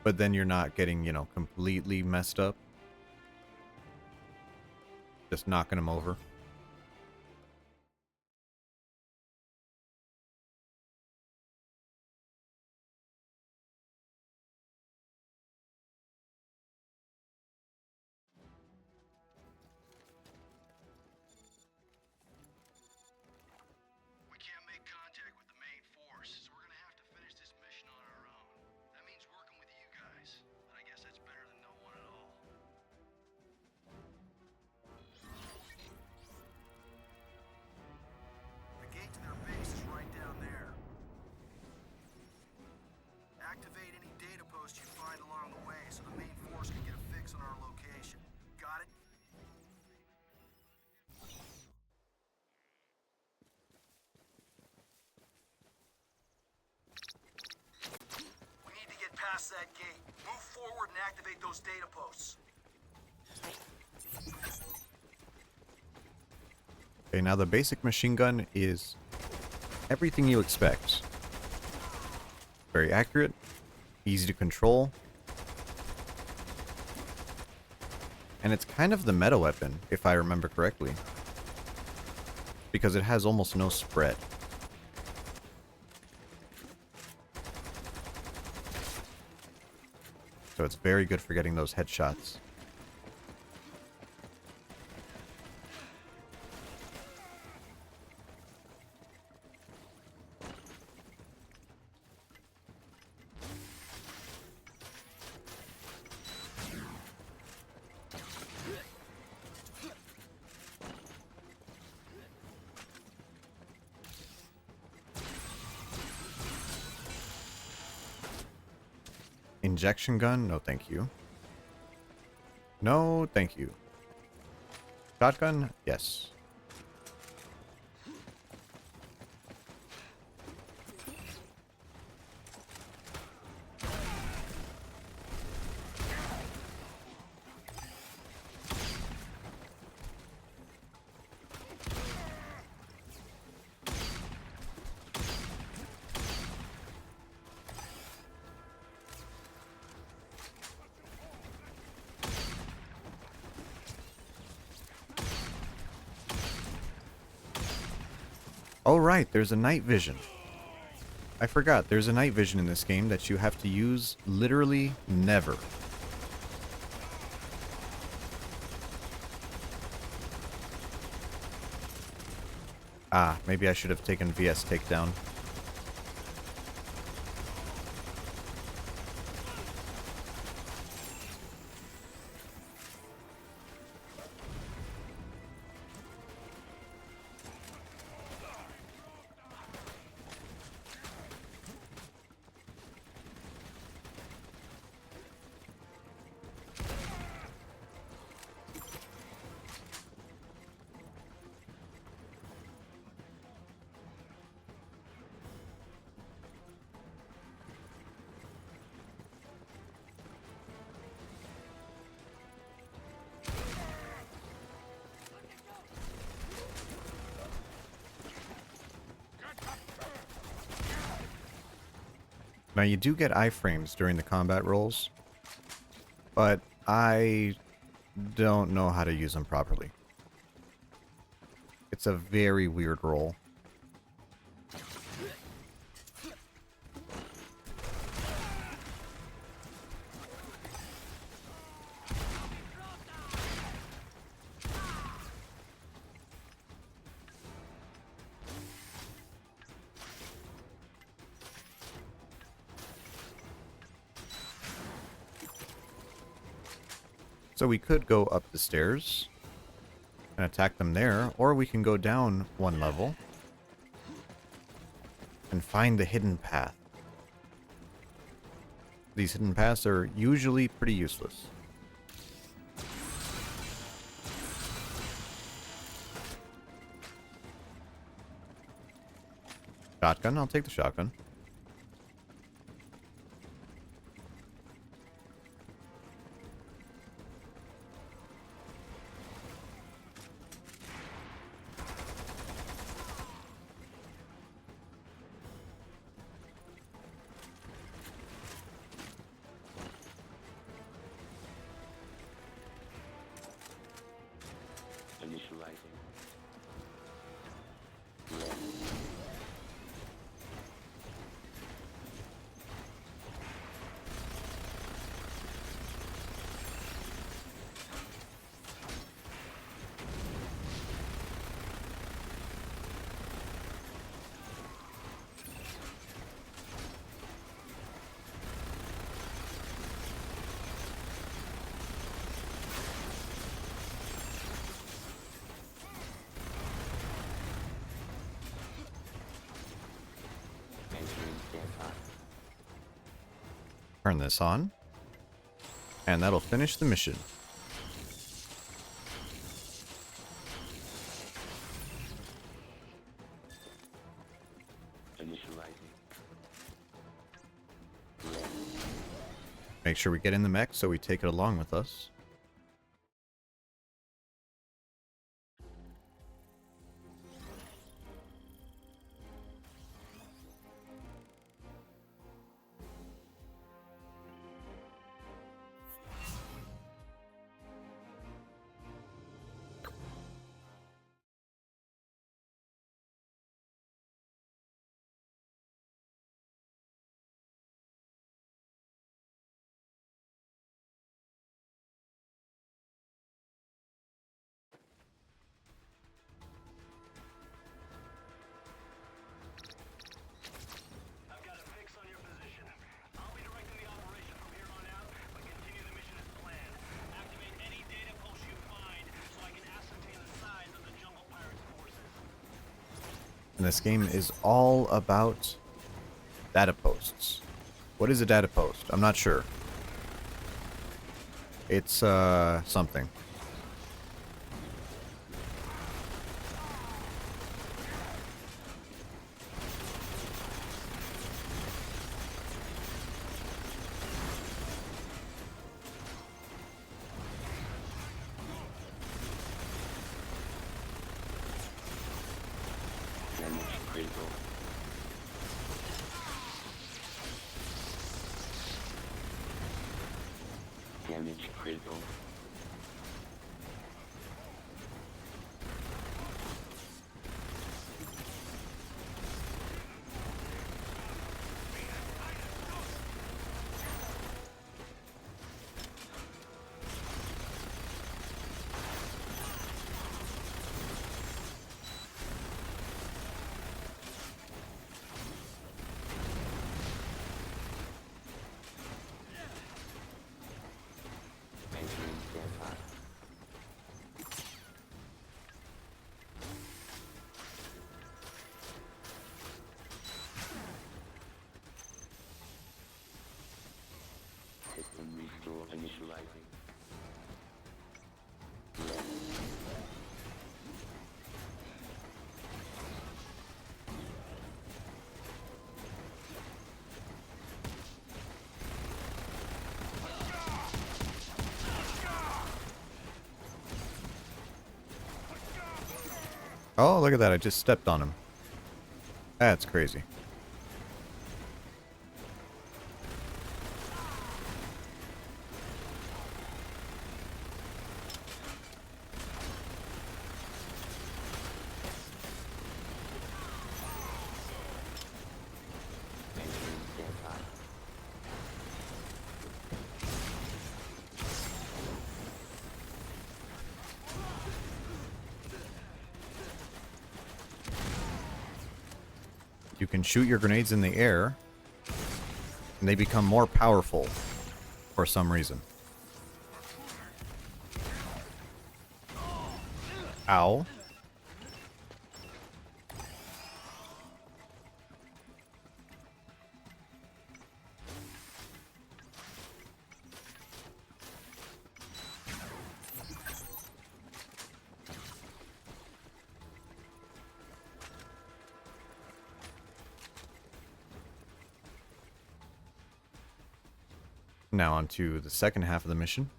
But then you're not getting, you know, completely messed up. Just knocking them over. We can't make contact with the main force, so we're gonna have to finish this mission on our own. That means working with you guys, but I guess that's better than no one at all. The gate to their base is right down there. Activate any data posts you find along the way so the main force can get a fix on our location. Got it? We need to get past that gate. Move forward and activate those data posts. Okay, now the basic machine gun is everything you expect. Very accurate, easy to control, and it's kind of the meta weapon, if I remember correctly, because it has almost no spread. So it's very good for getting those headshots. Injection gun? No, thank you. No, thank you. Shotgun? Yes. Oh right, there's a night vision. I forgot, there's a night vision in this game that you have to use literally never. Ah, maybe I should have taken VS takedown. Now you do get iframes during the combat rolls, but I don't know how to use them properly. It's a very weird roll. So we could go up the stairs and attack them there, or we can go down one level and find the hidden path. These hidden paths are usually pretty useless. Shotgun, I'll take the shotgun. Turn this on. And that'll finish the mission. Make sure we get in the mech so we take it along with us. I've got a fix on your position. I'll be directing the operation from here on out, but continue the mission as planned. Activate any data pulse you find so I can ascertain the size of the Jungle Pirates forces. And this game is all about data posts. What is a data post? I'm not sure. It's something. Damage critical. System restore initializing. Oh, look at that. I just stepped on him. That's crazy. You can shoot your grenades in the air, and they become more powerful for some reason. Ow. Now on to the second half of the mission.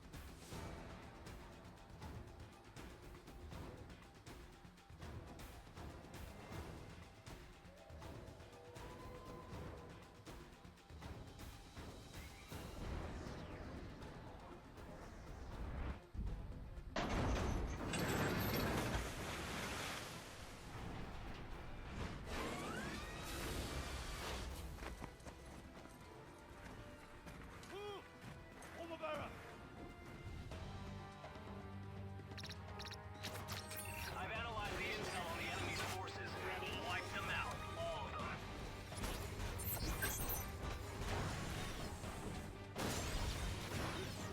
I've analyzed the intel on the enemy's forces and wiped them out, all of them.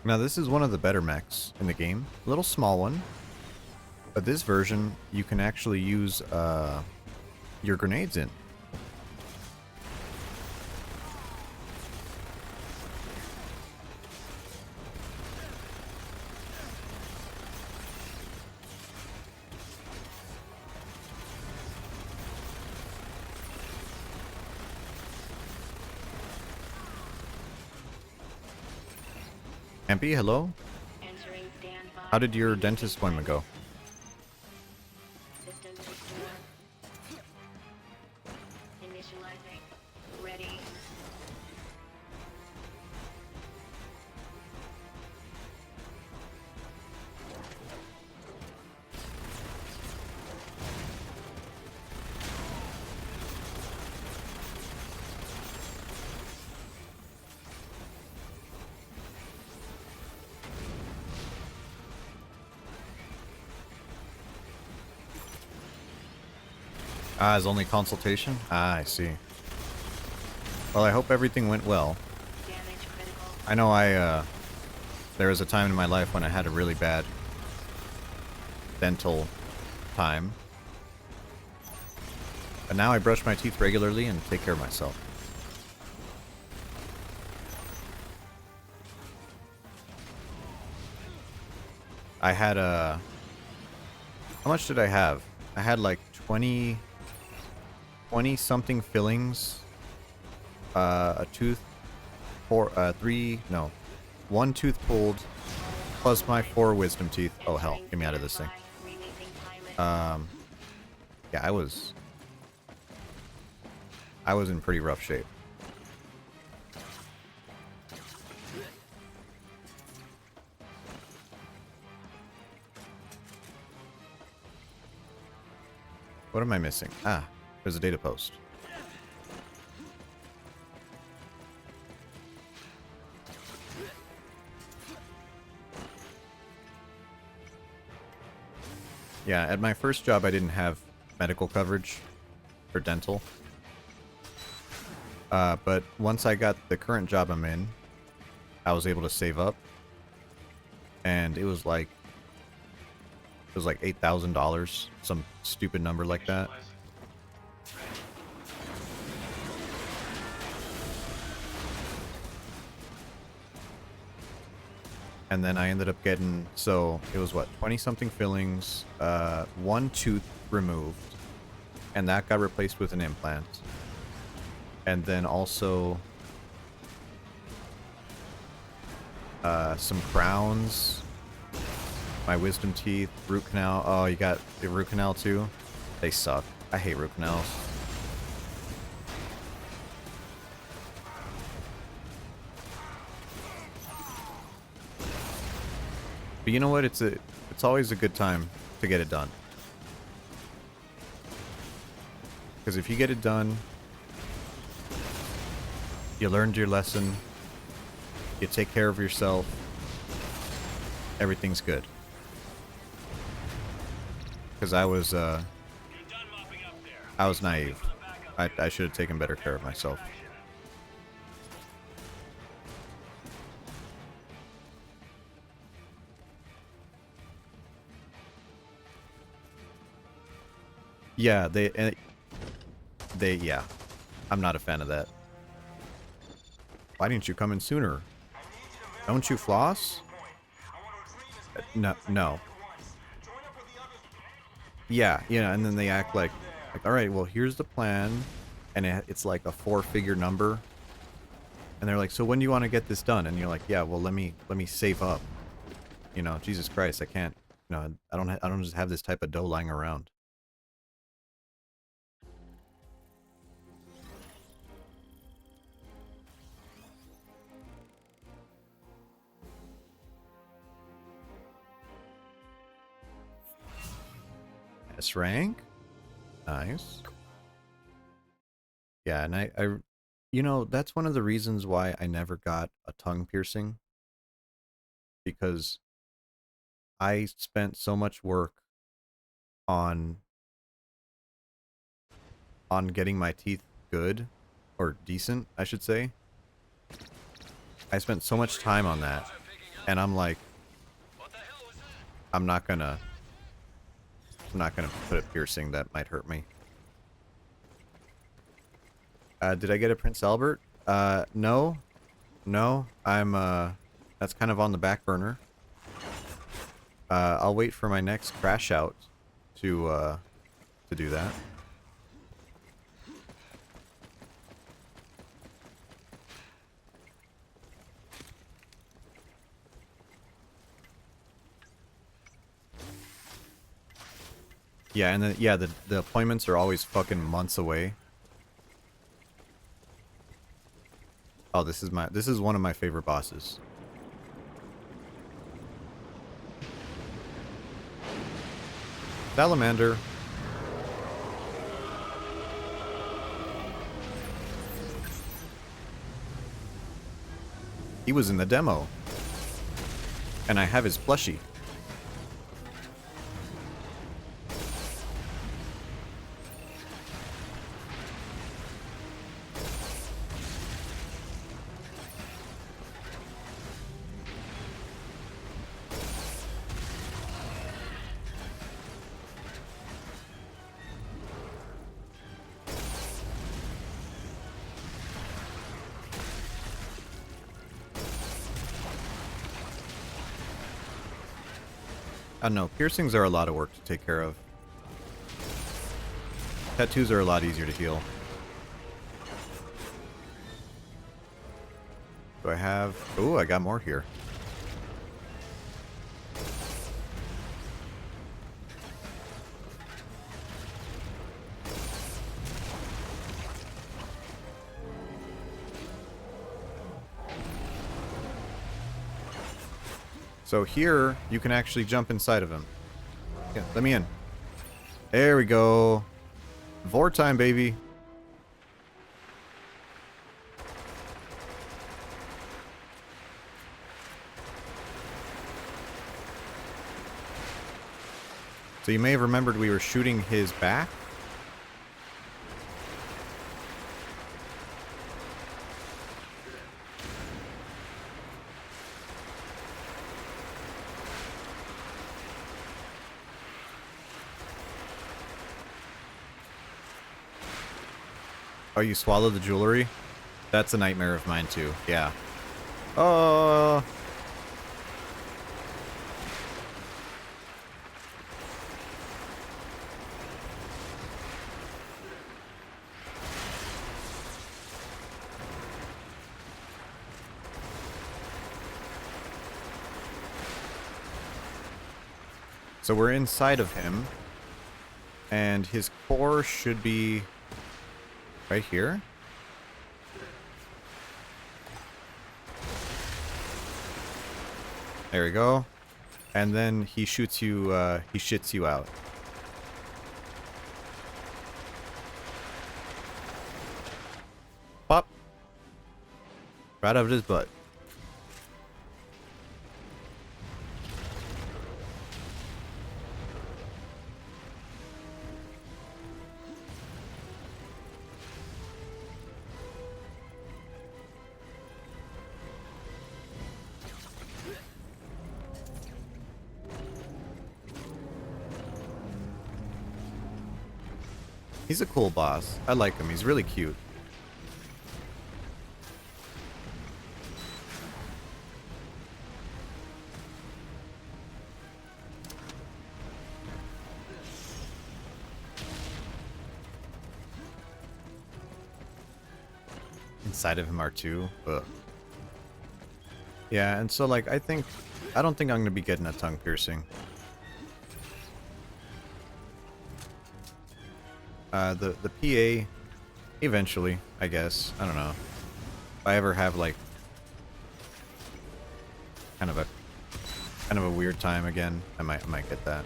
Now this is one of the better mechs in the game. A little small one. But this version, you can actually use your grenades in. Ampy, hello? Entering standby. How did your dentist appointment go? Systems restore. Initializing. Ready. Ah, his only consultation? Ah, I see. Well, I hope everything went well. Damage critical. I know there was a time in my life when I had a really bad dental time. But now I brush my teeth regularly and take care of myself. I had how much did I have? I had like 20 something fillings, a tooth, one tooth pulled, plus my 4 wisdom teeth. Oh hell, get me out of this thing. Releasing pilot. Yeah, I was in pretty rough shape. What am I missing? Ah, there's a data post. Yeah, at my first job I didn't have medical coverage for dental. But once I got the current job I'm in, I was able to save up. And it was like $8,000, some stupid number like that. And then I ended up getting, so it was what, 20 something fillings, 1 tooth removed, and that got replaced with an implant. And then also some crowns, my wisdom teeth, root canal. Oh, you got the root canal too? They suck. I hate root canals. But you know what? It's always a good time to get it done. Because if you get it done, you learned your lesson, you take care of yourself, everything's good. Because I was naive. I should have taken better care of myself. Yeah, yeah. I'm not a fan of that. Why didn't you come in sooner? Don't you floss? No. Yeah, and then they act like, all right, well, here's the plan, and it's like a 4-figure number, and they're like, so when do you want to get this done? And you're like, yeah, well, let me save up. Jesus Christ, I can't. I don't just have this type of dough lying around. S rank? Nice. Yeah, and I that's one of the reasons why I never got a tongue piercing. Because I spent so much work on getting my teeth good, or decent, I should say. I spent so much time on that, and I'm like, I'm not gonna put a piercing that might hurt me. Did I get a Prince Albert? No. I'm that's kind of on the back burner. I'll wait for my next crash out to do that. Yeah, and then yeah, the appointments are always fucking months away. Oh, this is one of my favorite bosses. Salamander. He was in the demo. And I have his plushie. I don't know, piercings are a lot of work to take care of. Tattoos are a lot easier to heal. Do I have... Oh, I got more here. So here, you can actually jump inside of him. Yeah, let me in. There we go. Vor time, baby. So you may have remembered we were shooting his back. Oh, you swallow the jewelry? That's a nightmare of mine too. Yeah. Oh. So we're inside of him, and his core should be right here. There we go. And then he shoots you, he shits you out. Pop. Right out of his butt. He's a cool boss. I like him. He's really cute. Inside of him are two. Ugh. Yeah, and so like I don't think I'm gonna be getting a tongue piercing. The PA, eventually, I guess. I don't know. If I ever have like kind of a weird time again, I might get that.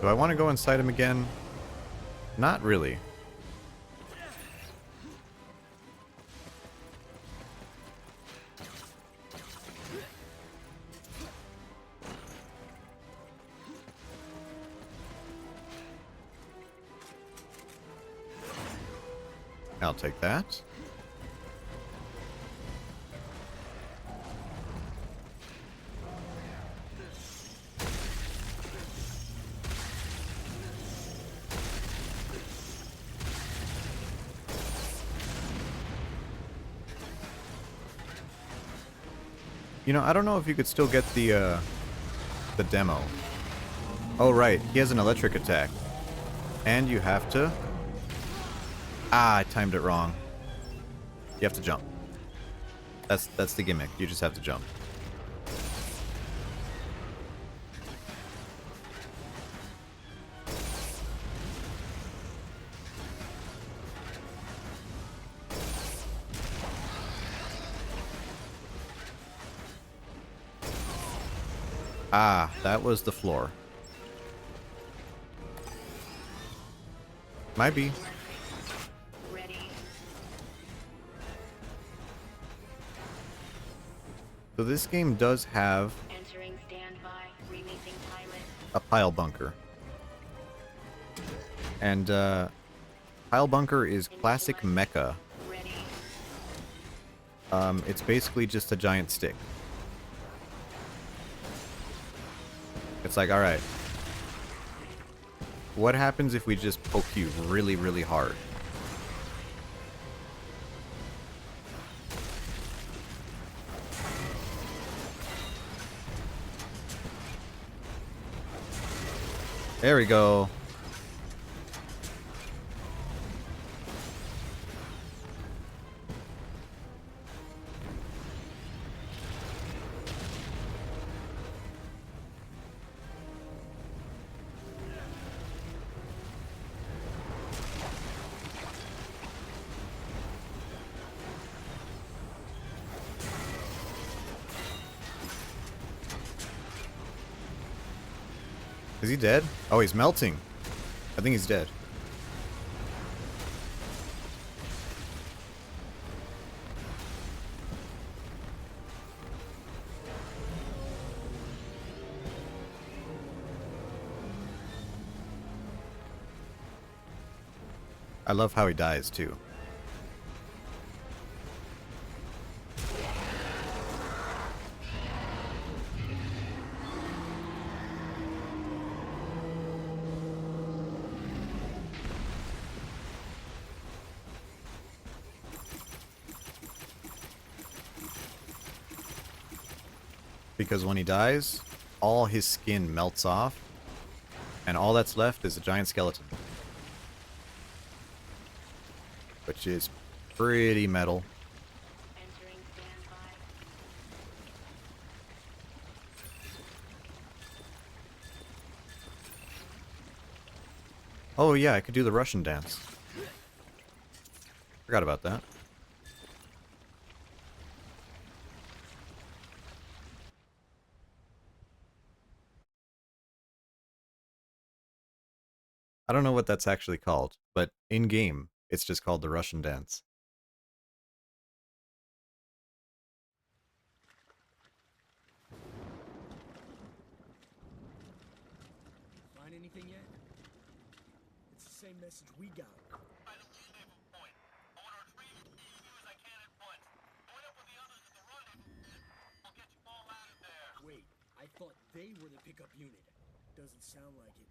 Do I want to go inside him again? Not really. I'll take that. You know, I don't know if you could still get the demo. Oh, right. He has an electric attack. And you have to... Ah, I timed it wrong. You have to jump. That's the gimmick. You just have to jump. Ah, that was the floor. Might be. Ready. So this game does have Entering standby. Releasing pilot. a pile bunker. And pile bunker is classic mecha. Ready. It's basically just a giant stick. It's like, alright. What happens if we just poke you really, really hard? There we go. Is he dead? Oh, he's melting. I think he's dead. I love how he dies, too. Because when he dies, all his skin melts off, and all that's left is a giant skeleton. Which is pretty metal. Entering standby. Oh yeah, I could do the Russian dance. Forgot about that. I don't know what that's actually called, but in-game, it's just called the Russian dance. Find anything yet? It's the same message we got. Wait, I thought they were the pickup unit. Doesn't sound like it.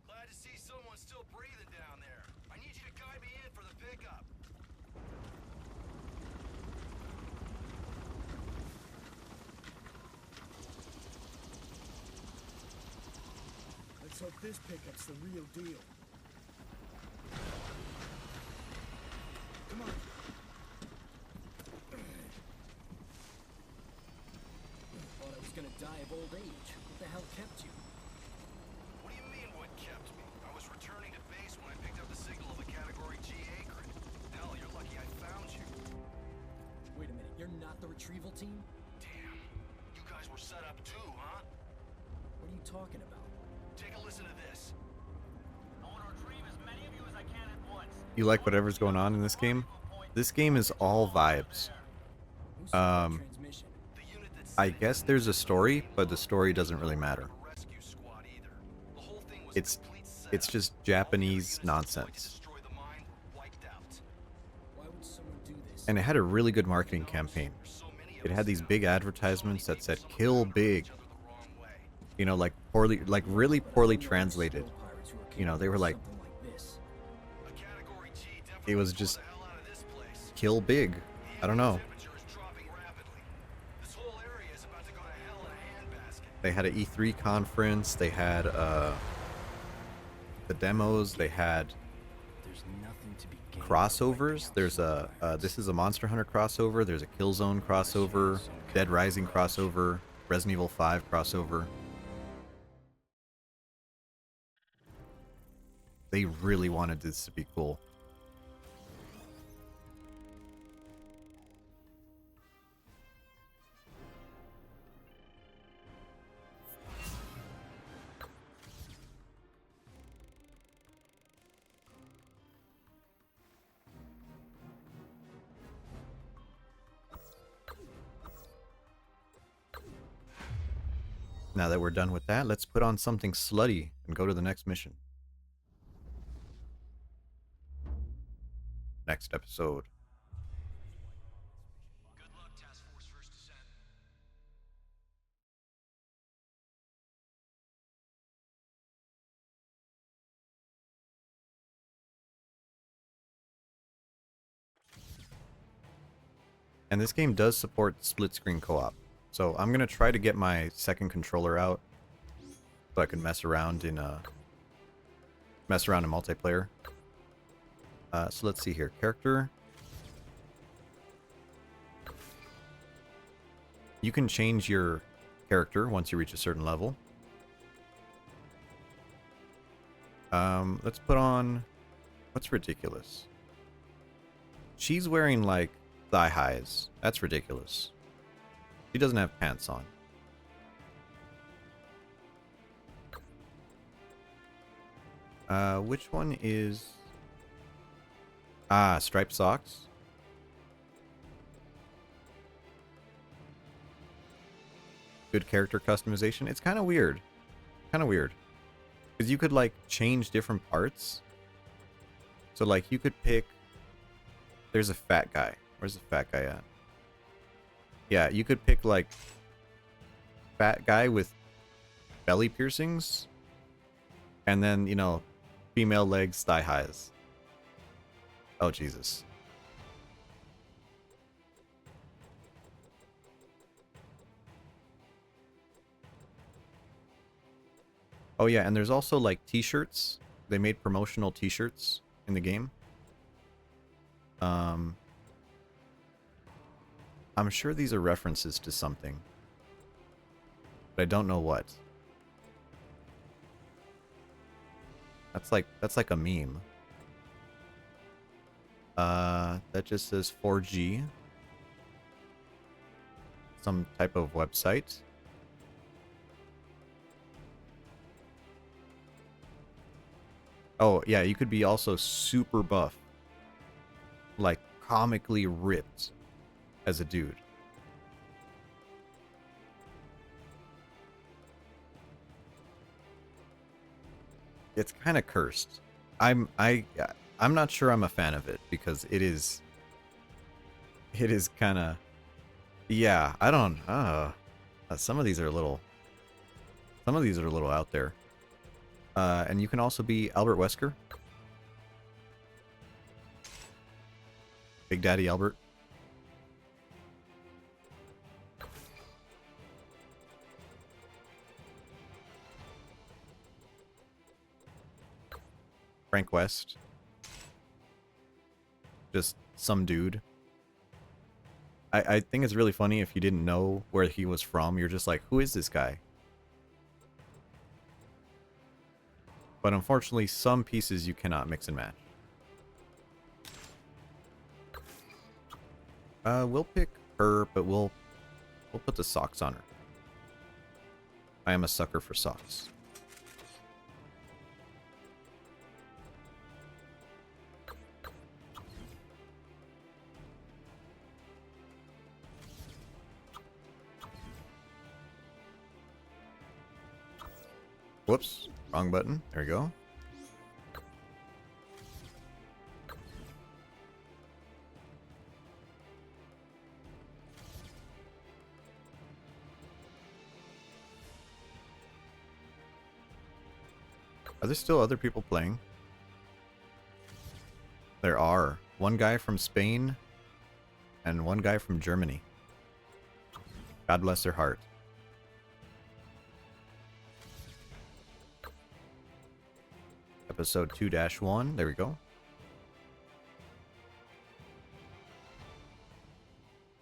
Glad to see someone still breathing down there. I need you to guide me in for the pickup. Let's hope this pickup's the real deal. Come on. Thought I was gonna die of old age. What the hell kept you? What do you mean what kept me? I was returning to base when I picked up the signal of a Category G Acrid. Hell, you're lucky I found you. Wait a minute, you're not the retrieval team? Damn. You guys were set up too, huh? What are you talking about? Take a listen to this. I want to retrieve as many of you as I can at once. You like whatever's going on in this game? This game is all vibes. Who set that transmission? The unit that's I guess there's a story, but the story doesn't really matter. rescue squad either. The whole thing was It's a complete it's setup. just Japanese Units deployed to nonsense. destroy the mine, wiped out. Why would someone do this? And it had a really good marketing campaign. There's so many of It us had these now. big advertisements that said "Kill Big," Each other the wrong way. you know, like really poorly translated. You know, they were like, Something like this. A Category G definitely it was blow just the hell out of this place. "Kill Big." I don't know. Temperature is dropping rapidly. This whole area is about to go to hell in a handbasket. They had an E3 conference. They had the demos. They had There's nothing to be gained crossovers. There's a this is a Monster Hunter crossover. There's a Killzone crossover, Dead Rising crossover, Resident Evil 5 crossover. They really wanted this to be cool. Now that we're done with that, let's put on something slutty and go to the next mission. Next episode. Good luck, Task Force First Descent. And this game does support split screen co-op. So I'm gonna try to get my second controller out so I can mess around in multiplayer. So let's see here. Character. You can change your character once you reach a certain level. Let's put on... What's ridiculous? She's wearing, like, thigh highs. That's ridiculous. She doesn't have pants on. Which one is... Ah, striped socks. Good character customization. It's kind of weird. Kind of weird. Because you could, like, change different parts. So, like, you could pick... There's a fat guy. Where's the fat guy at? Yeah, you could pick, like, fat guy with belly piercings. And then, you know, female legs, thigh highs. Oh, Jesus. Oh, yeah, and there's also, like, t-shirts. They made promotional t-shirts in the game. I'm sure these are references to something. But I don't know what. That's like a meme. That just says 4G. Some type of website. Oh, yeah, you could be also super buff. Like, comically ripped as a dude. It's kind of cursed. I'm not sure I'm a fan of it because it is kind of, yeah, I don't some of these are a little out there. And you can also be Albert Wesker. Big Daddy Albert. Frank West. Just some dude. I think it's really funny if you didn't know where he was from. You're just like, who is this guy? But unfortunately, some pieces you cannot mix and match. We'll pick her, but we'll put the socks on her. I am a sucker for socks. Whoops, wrong button. There we go. Are there still other people playing? There are. One guy from Spain and one guy from Germany. God bless their heart. Episode 2-1. There we go.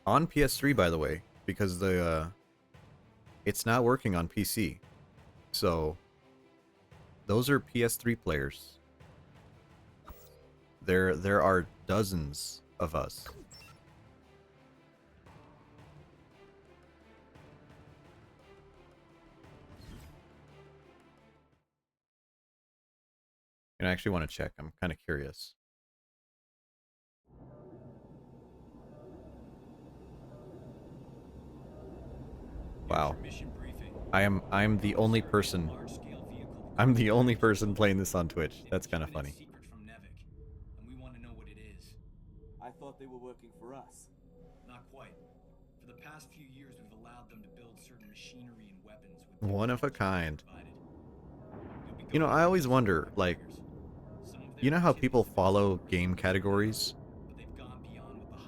On PS3, by the way, because the it's not working on PC. So those are PS3 players. There are dozens of us. And I actually want to check. I'm kind of curious. Wow. I'm the only person. I'm the only person playing this on Twitch. That's kind of funny. I thought they were working for us. Not quite. For the past few years, we've allowed them to build certain machinery and weapons with One of a kind. provided. You know, I always wonder, like, you know how people follow game categories?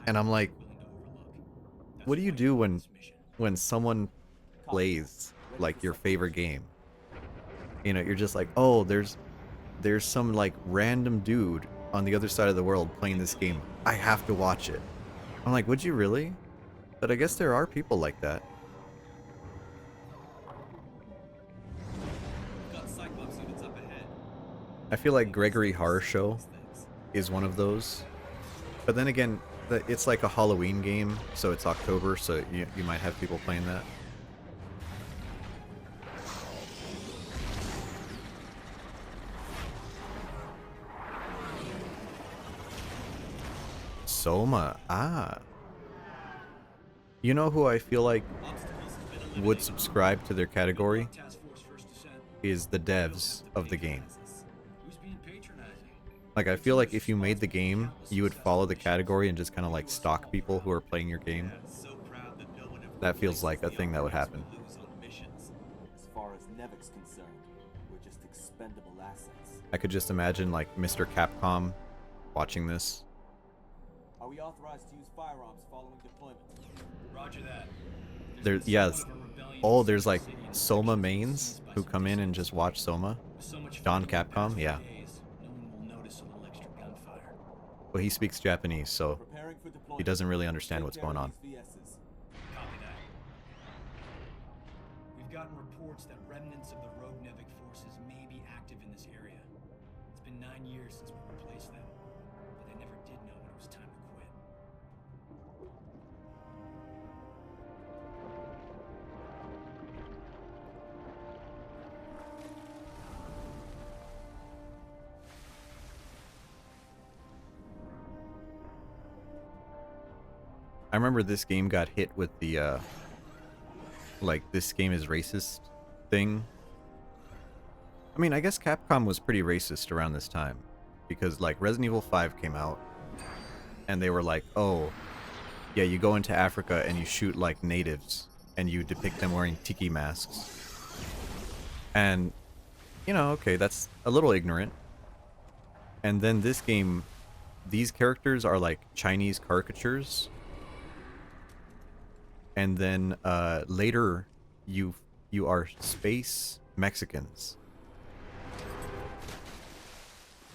And I'm like, what do you do when someone plays like your favorite game? You know, you're just like, oh, there's some like random dude on the other side of the world playing this game. I have to watch it. I'm like, would you really? But I guess there are people like that. I feel like Gregory Horror Show is one of those. But then again, it's like a Halloween game, so it's October, so you might have people playing that. Soma. Ah. You know who I feel like would subscribe to their category? Is the devs of the game. Like, I feel like if you made the game, you would follow the category and just kind of like stalk people who are playing your game. That feels like a thing that would happen. As far as Nevic's concerned, we're just expendable assets. I could just imagine like Mr. Capcom watching this. Are we authorized to use firearms following deployment? Roger that. There's like Soma mains who come in and just watch Soma. Don Capcom, yeah. Well, he speaks Japanese, so he doesn't really understand what's going on. Copy that. We've gotten reports that remnants of the rogue Nevic forces may be active in this area. It's been 9 years since we replaced them, but they never did know when it was time to quit. I remember this game got hit with the, like, this game is racist thing. I mean, I guess Capcom was pretty racist around this time. Because, like, Resident Evil 5 came out. And they were like, oh, yeah, you go into Africa and you shoot, like, natives. And you depict them wearing tiki masks. And, you know, okay, that's a little ignorant. And then this game, these characters are, like, Chinese caricatures. And then later, you are space Mexicans.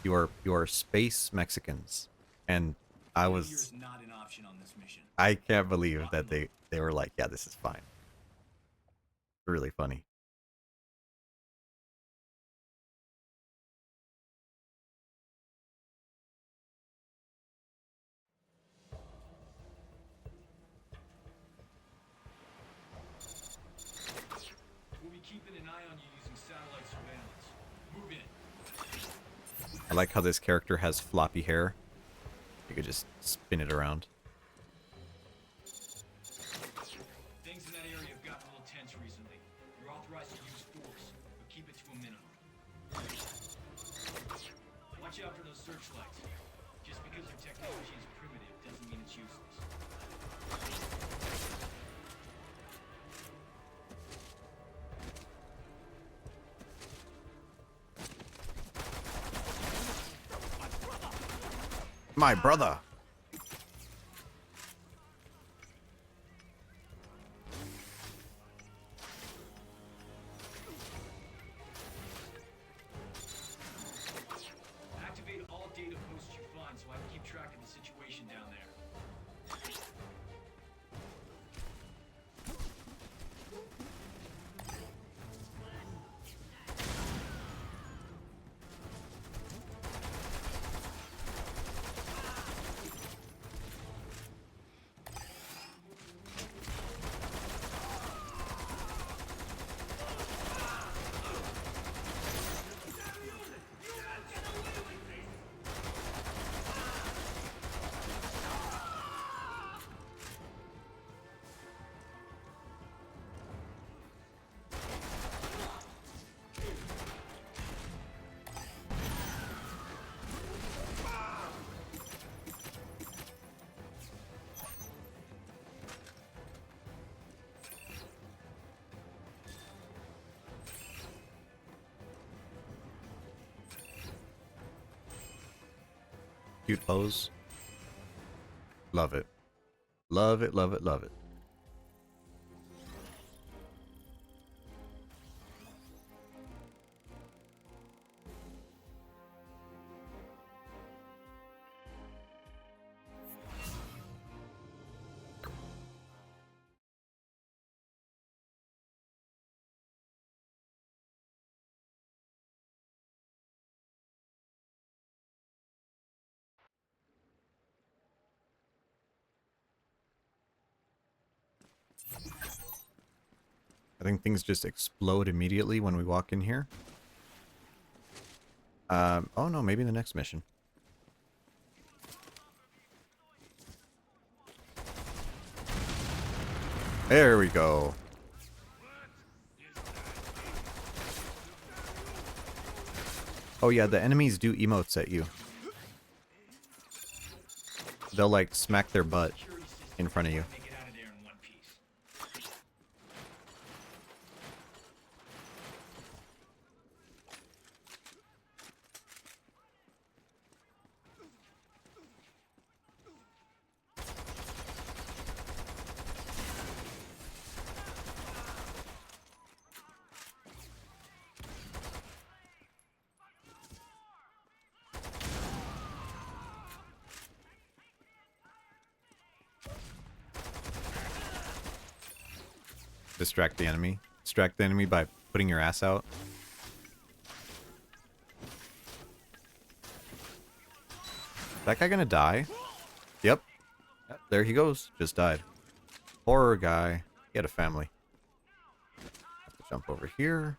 You are space Mexicans, and I was. Not an option on this mission. I can't believe that they were like, yeah, this is fine. Really funny. We'll be keeping an eye on you using satellite surveillance. Move in. I like how this character has floppy hair. You could just spin it around. Things in that area have gotten a little tense recently. You're authorized to use force, but keep it to a minimum. Watch out for those searchlights. Just because your technology is primitive doesn't mean it's useless. My brother. cute pose. Love it. Love it, love it, love it. I think things just explode immediately when we walk in here. Oh no, maybe the next mission. There we go. Oh yeah, the enemies do emotes at you. They'll like smack their butt in front of you. Make it out of there in one piece. Distract the enemy. Distract the enemy by putting your ass out. That guy gonna die? Yep. There he goes. Just died. Horror guy. He had a family. Have to jump over here.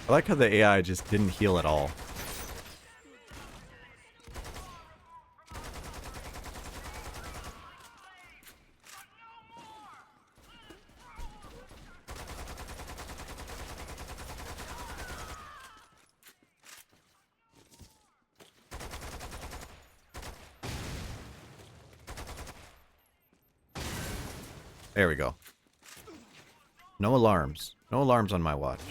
I like how the AI just didn't heal at all. There we go. No alarms. No alarms on my watch.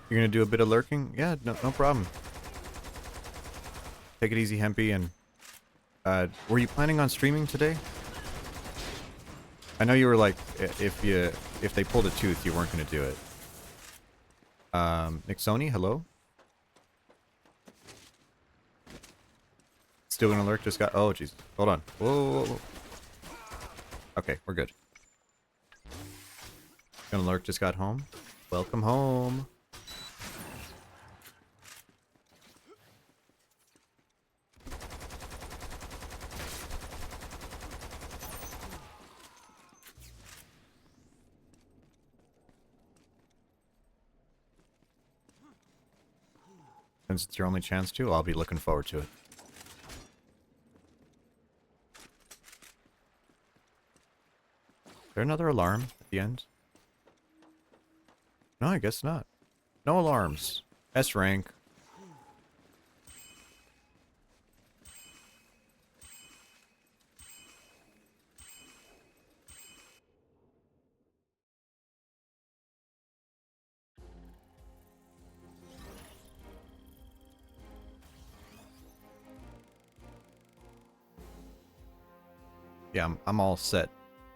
You're gonna do a bit of lurking? Yeah, no problem. Take it easy, Hempy, and were you planning on streaming today? I know you were like, if they pulled a tooth, you weren't gonna do it. Nixoni, hello? Still gonna lurk? Just got. Oh, jeez. Hold on. Whoa. Okay, we're good. Gonna lurk. Just got home. Welcome home. Since it's your only chance to, I'll be looking forward to it. Is there another alarm at the end? No, I guess not. No alarms. S rank. Yeah, I'm all set.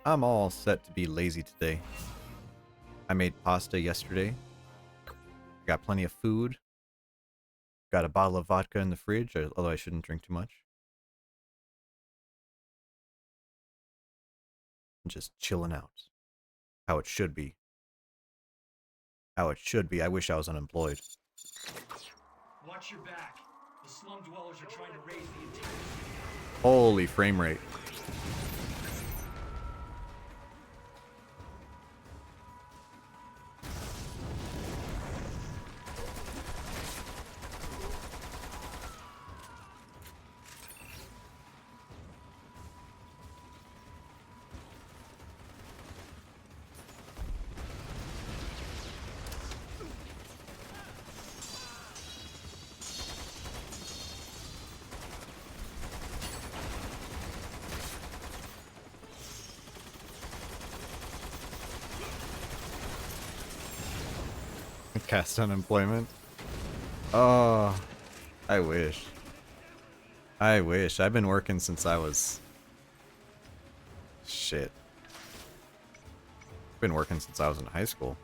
I'm all set to be lazy today. I made pasta yesterday. Got plenty of food. Got a bottle of vodka in the fridge, although I shouldn't drink too much. I'm just chilling out. How it should be. How it should be. I wish I was unemployed. Watch your back. The slum dwellers are trying to raise the entire city. Holy frame rate. Cast unemployment. Oh, I wish. I wish. I've been working since I was... Shit. Been working since I was in high school.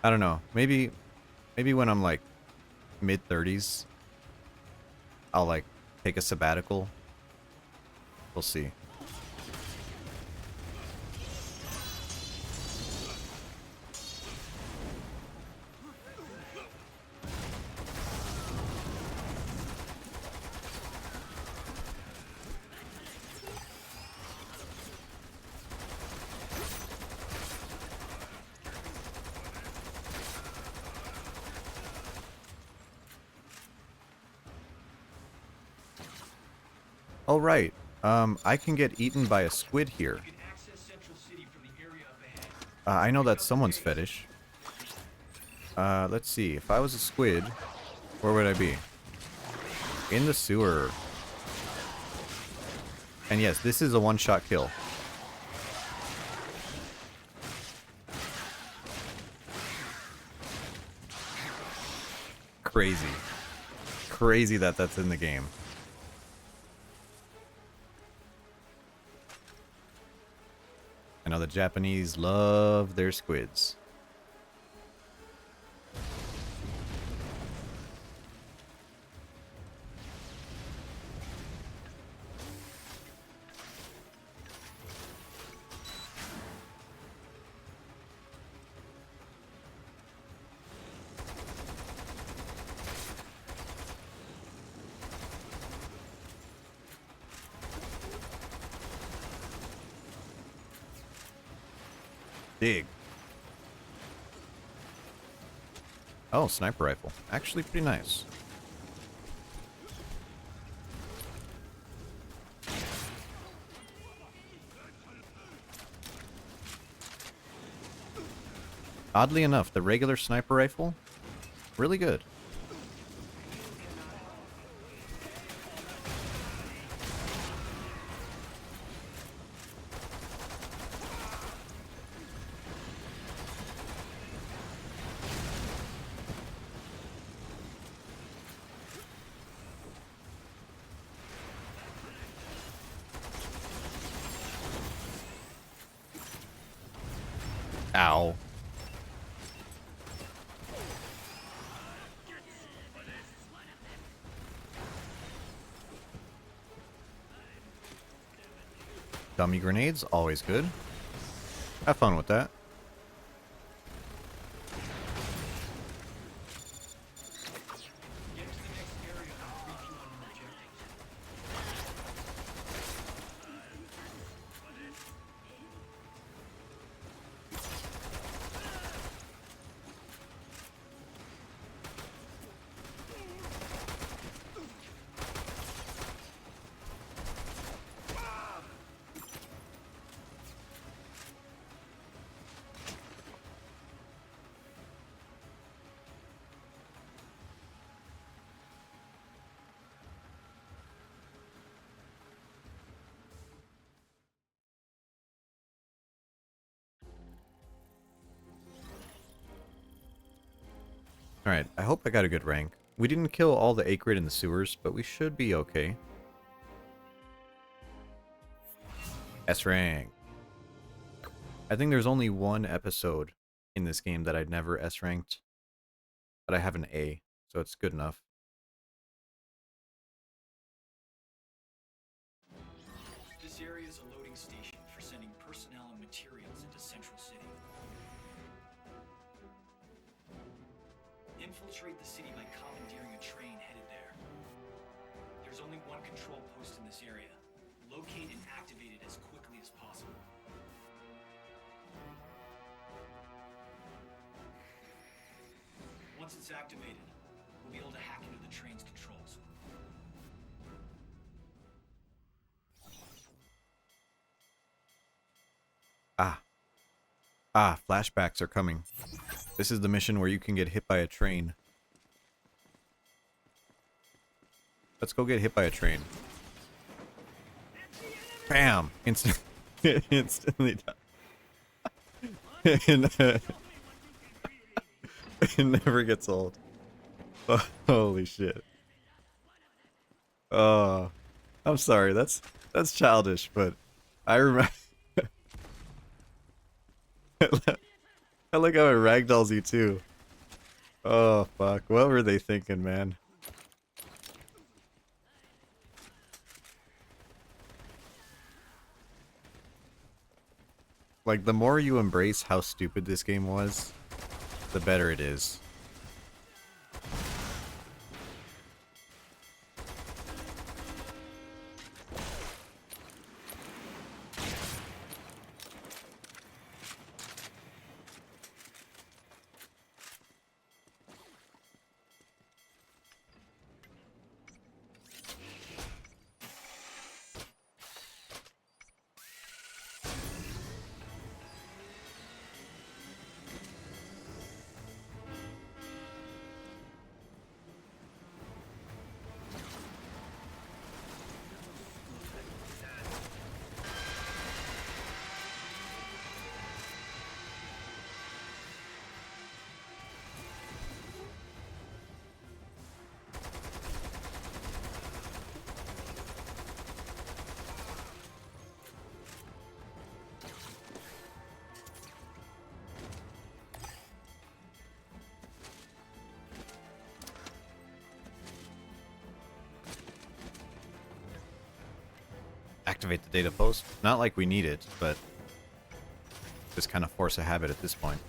I don't know. Maybe when I'm like mid-30s, I'll like take a sabbatical. We'll see. Oh, right. I can get eaten by a squid here. I know that's someone's fetish. Let's see. If I was a squid, where would I be? In the sewer. And yes, this is a one-shot kill. Crazy. Crazy that that's in the game. I know the Japanese love their squids. Dig. Oh, sniper rifle. Actually pretty nice. Oddly enough, the regular sniper rifle, really good. Ow. Dummy grenades, always good. Have fun with that. Alright, I hope I got a good rank. We didn't kill all the Acrid in the sewers, but we should be okay. S rank. I think there's only one episode in this game that I'd never S ranked. But I have an A, so it's good enough. This area is a loading station for sending personnel and materials into Central City. Infiltrate the city by commandeering a train headed there. There's only one control post in this area. Locate and activate it as quickly as possible. Once it's activated, we'll be able to hack into the train's controls. Flashbacks are coming. This is the mission where you can get hit by a train. Let's go get hit by a train. Bam! Instantly die. It never gets old. Oh, holy shit. Oh, I'm sorry. That's childish, but I remember. I like how it ragdolls you too. Oh fuck! What were they thinking, man? Like, the more you embrace how stupid this game was, the better it is. Activate the data post. Not like we need it, but just kind of force a habit at this point.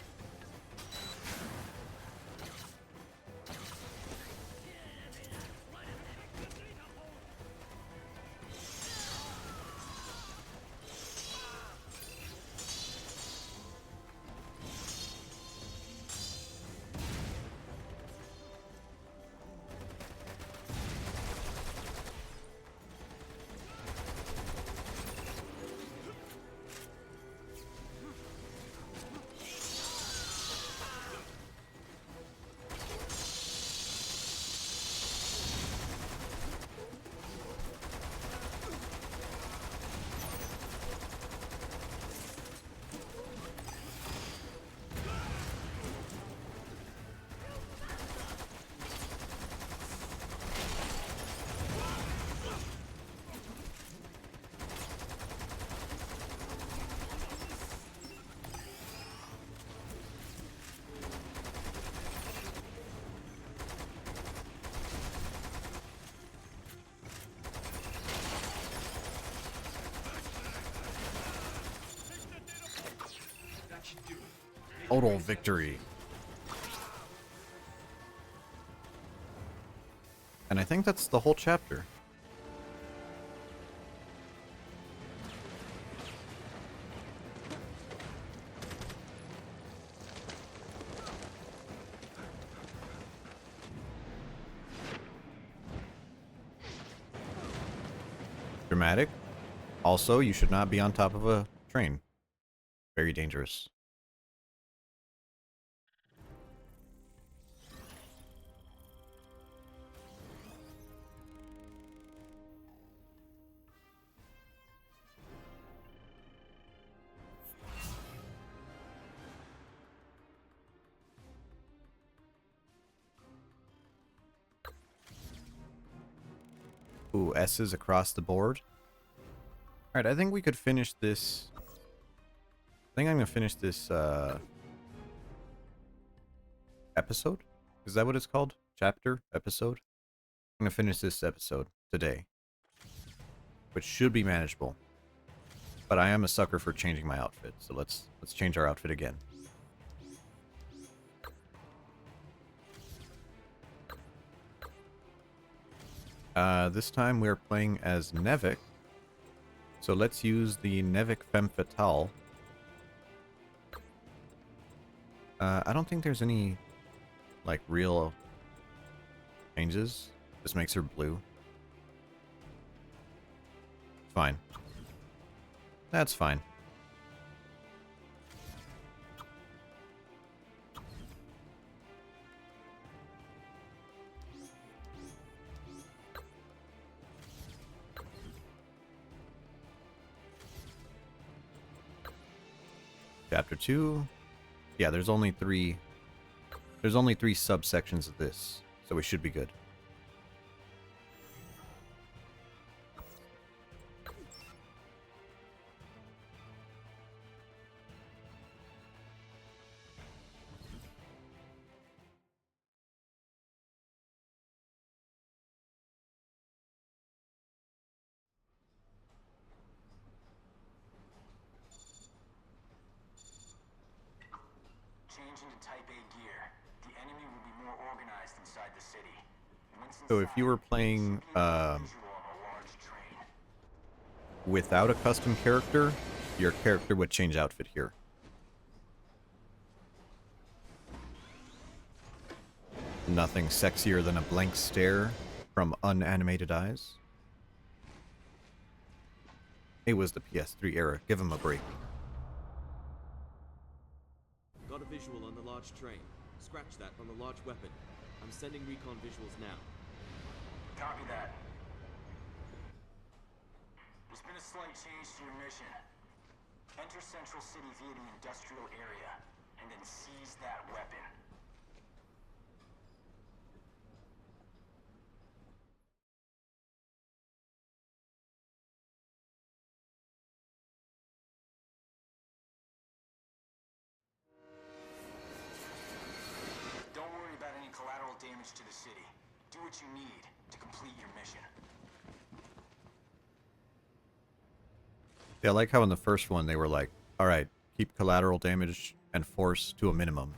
Total victory. And I think that's the whole chapter. Dramatic. Also, you should not be on top of a train. Very dangerous. Ooh, S's across the board. Alright, I think we could finish this. I think I'm gonna finish this episode? Is that what it's called? Chapter? Episode? I'm gonna finish this episode today. Which should be manageable. But I am a sucker for changing my outfit, so let's change our outfit again. This time we're playing as Nevik. So let's use the Nevik Femme Fatale. I don't think there's any, like, real changes. This makes her blue. Fine. That's fine. Chapter 2. Yeah, there's only 3 There's only 3 subsections of this, so we should be good. Change into Type A gear. The enemy will be more organized inside the city. So if you were playing without a custom character, your character would change outfit here. Nothing sexier than a blank stare from unanimated eyes. It was the PS3 era. Give him a break. Got a visual on the large train. Scratch that on the large weapon. I'm sending recon visuals now. Copy that. There's been a slight change to your mission. Enter Central City via the industrial area, and then seize that weapon. Don't worry about any collateral damage to the city. Do what you need to complete your mission. Yeah, I like how in the first one they were like, alright, keep collateral damage and force to a minimum.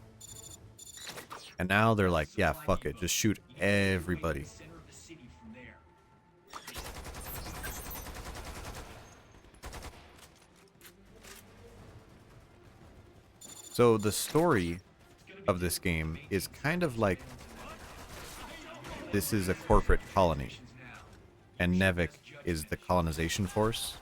And now they're like, yeah, fuck it, just shoot everybody. So the story of this game is kind of like this is a corporate colony, and Nevik is the colonization force.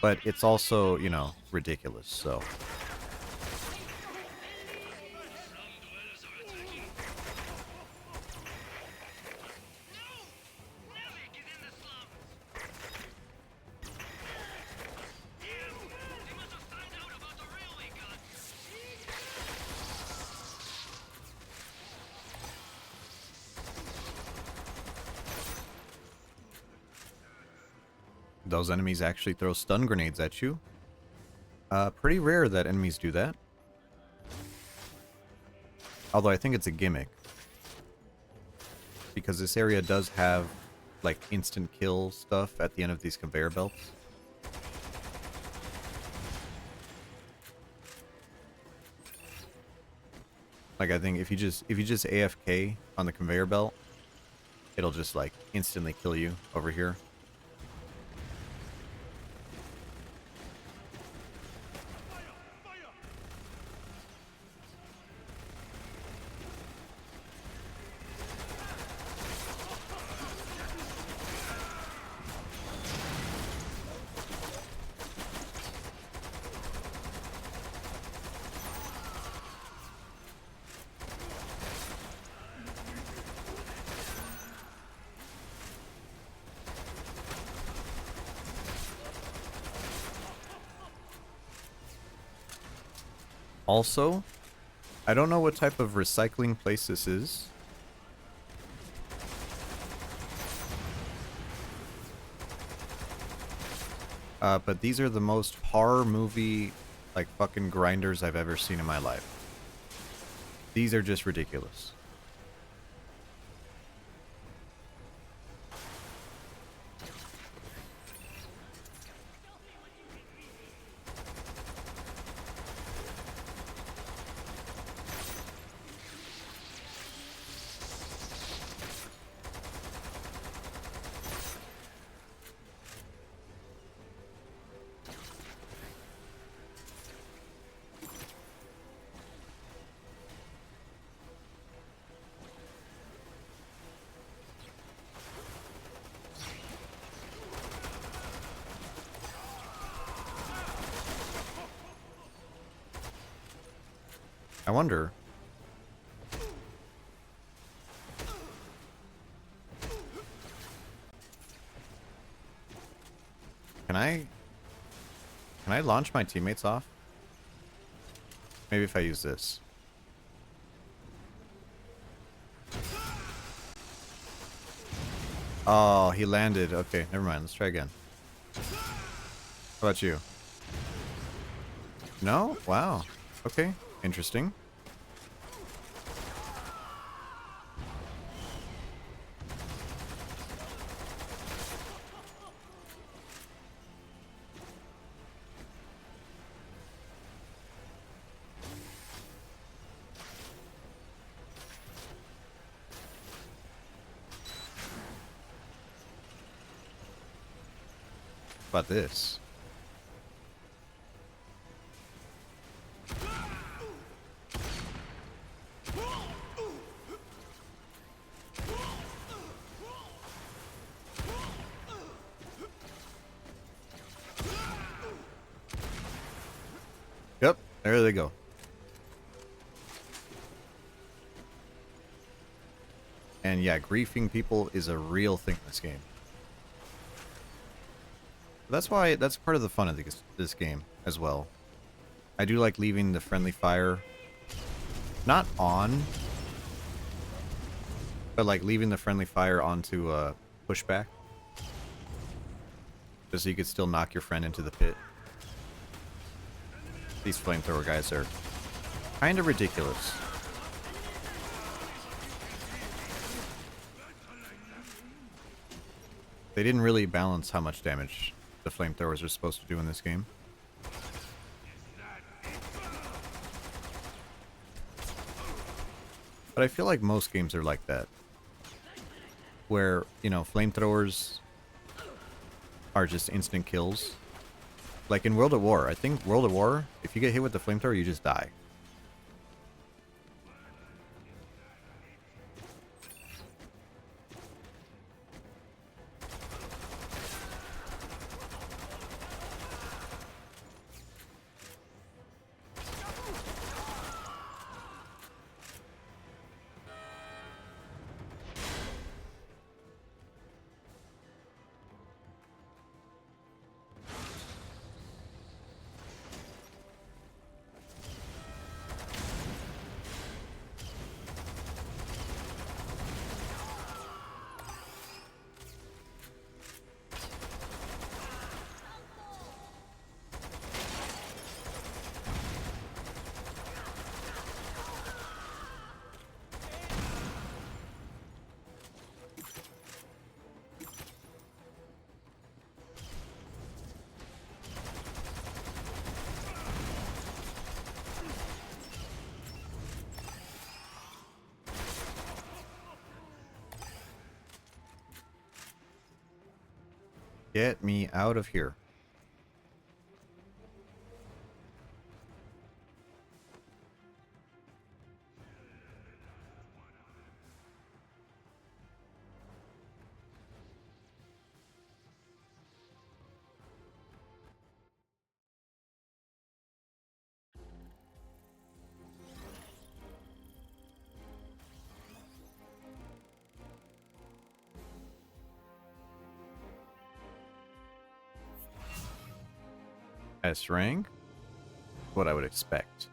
But it's also, you know, ridiculous, so. Those enemies actually throw stun grenades at you. Pretty rare that enemies do that. Although I think it's a gimmick. Because this area does have, like, instant kill stuff at the end of these conveyor belts. Like, I think if you just AFK on the conveyor belt, it'll just, like, instantly kill you over here. Also, I don't know what type of recycling place this is. But these are the most horror movie, like, fucking grinders I've ever seen in my life. These are just ridiculous. I wonder. Can I launch my teammates off? Maybe if I use this. Oh, he landed. Okay, never mind. Let's try again. How about you? No? Wow. Okay, interesting. About this. Yep, there they go. And yeah, griefing people is a real thing in this game. That's why, that's part of the fun of this game as well. I do like leaving the friendly fire not on, but like leaving the friendly fire onto pushback. Just so you could still knock your friend into the pit. These flamethrower guys are kind of ridiculous. They didn't really balance how much damage the flamethrowers are supposed to do in this game. But I feel like most games are like that. Where, you know, flamethrowers are just instant kills. Like in World at War. I think World at War, if you get hit with the flamethrower, you just die. Get me out of here. S rank? What I would expect.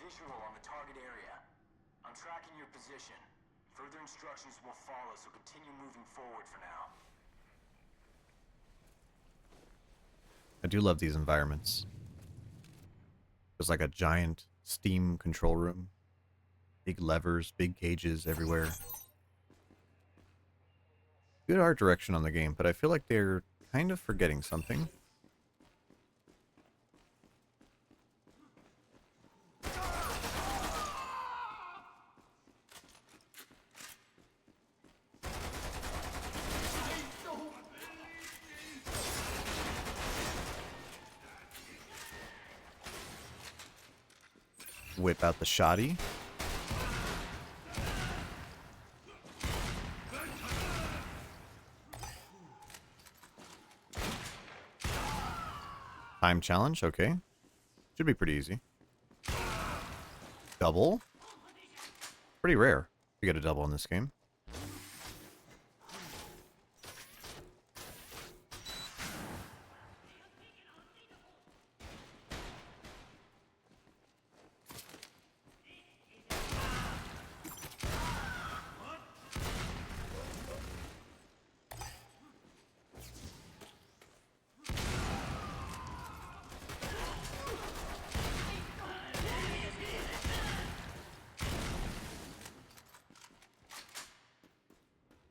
Visual on the target area. I'm tracking your position. Further instructions will follow, so continue moving forward for now. I do love these environments. There's like a giant steam control room. Big levers, big gauges everywhere. Good art direction on the game, but I feel like they're kind of forgetting something. whip out the shoddy. Time challenge, okay. Should be pretty easy. Double. Pretty rare to get a double in this game.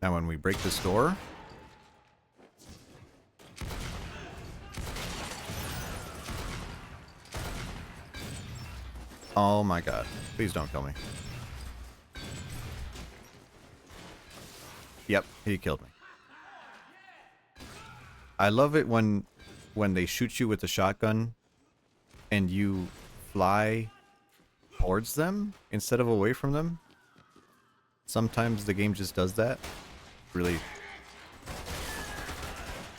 Now when we break this door... Oh my god. Please don't kill me. Yep, he killed me. I love it when they shoot you with the shotgun and you fly towards them instead of away from them. Sometimes the game just does that. Really,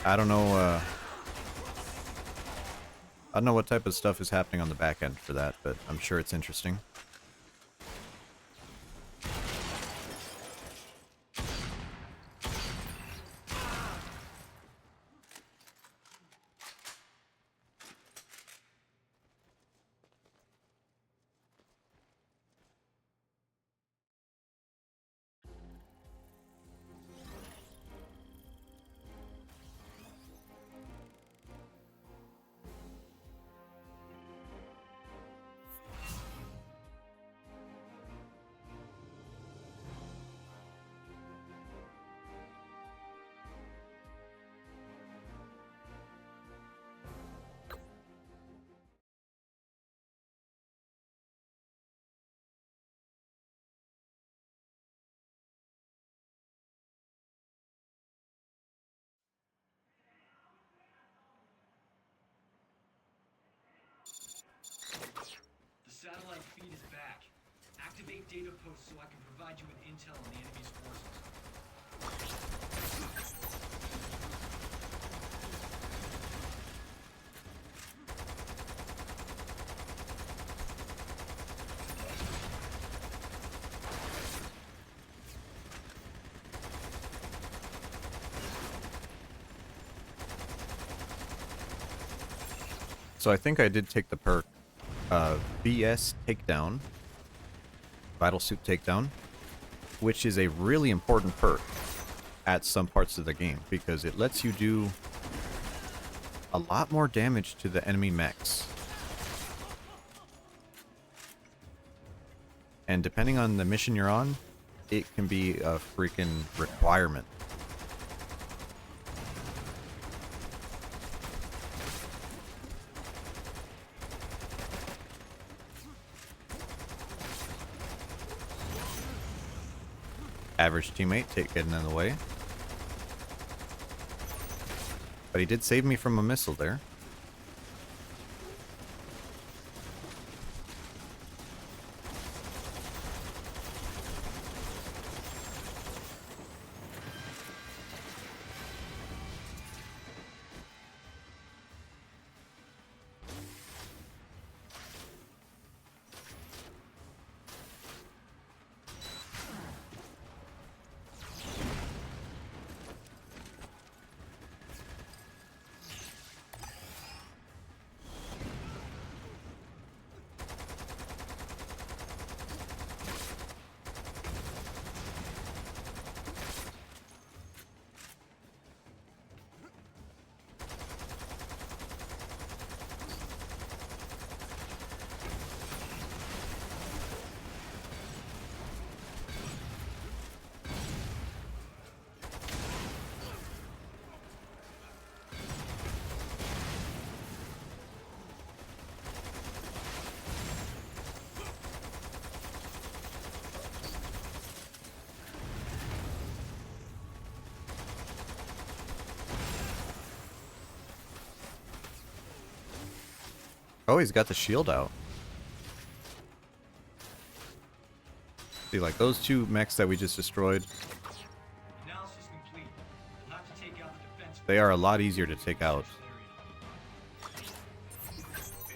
I don't know. I don't know what type of stuff is happening on the back end for that, but I'm sure it's interesting. The satellite feed is back. Activate data posts so I can provide you with intel on the enemy's forces. So I think I did take the perk BS Takedown, Vital Suit Takedown, which is a really important perk at some parts of the game because it lets you do a lot more damage to the enemy mechs. And depending on the mission you're on, it can be a freaking requirement. Average teammate getting in the way. But he did save me from a missile there. Oh, he's got the shield out. See, like those two mechs that we just destroyed, Analysis complete. We'll have to take out the defense. they are a lot easier to take out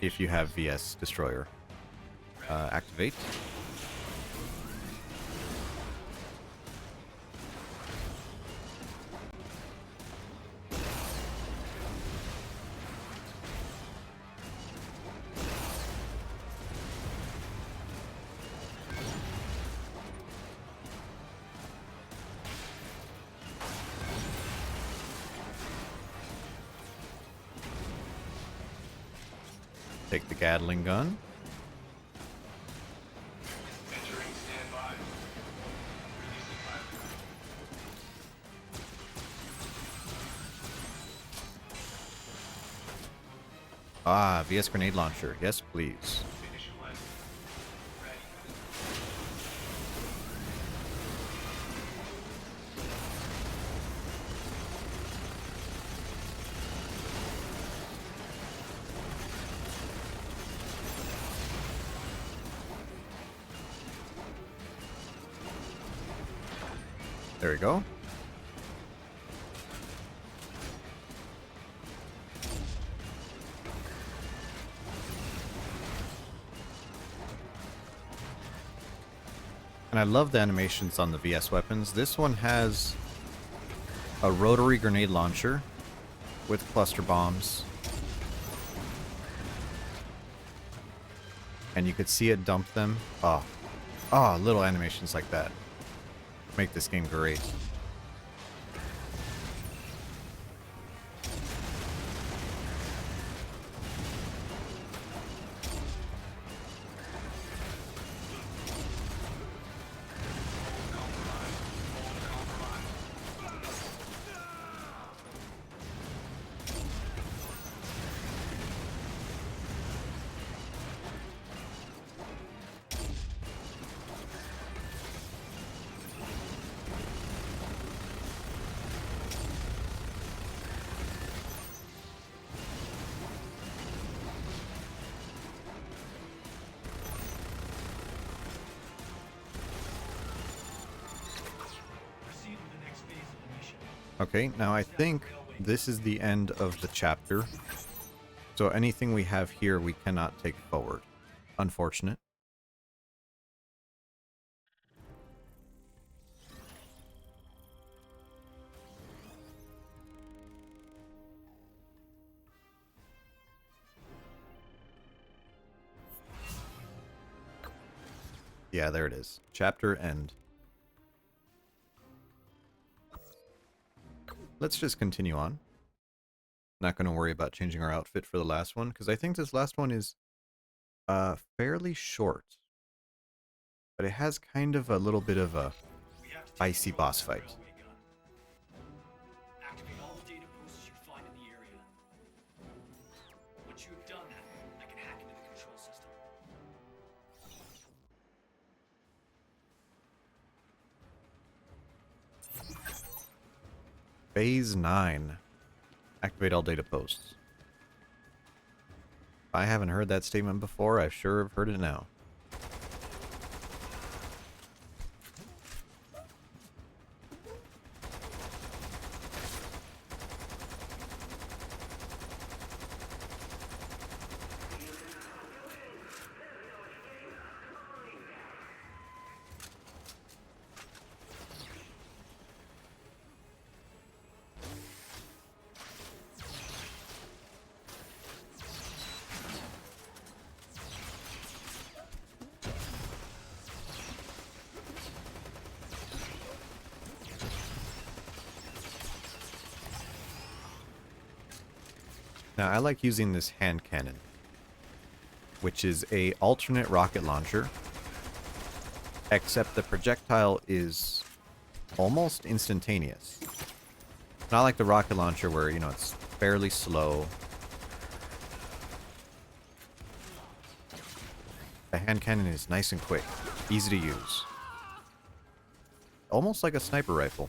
if you have VS Destroyer. Activate. Take the Gatling gun. Entering standby. Releasing pilot. Ah, VS grenade launcher. Yes, please. Finish line. Ready. There we go. And I love the animations on the VS weapons. This one has a rotary grenade launcher with cluster bombs. And you could see it dump them. Oh, little animations like that make this game great. Proceed to the next phase of the mission. Okay, now I think this is the end of the chapter. So anything we have here we cannot take forward. Unfortunate. Yeah, there it is. Chapter end. Let's just continue on. Not going to worry about changing our outfit for the last one, because I think this last one is fairly short. But it has kind of a little bit of a icy boss fight. Activate all the data posts you find in the area. Once you have done that, I can hack into the control system. Phase 9. Activate all data posts. If I haven't heard that statement before, I sure have heard it now. Now, I like using this hand cannon, which is a alternate rocket launcher, except the projectile is almost instantaneous. Not like the rocket launcher where, you know, it's fairly slow. The hand cannon is nice and quick, easy to use. Almost like a sniper rifle.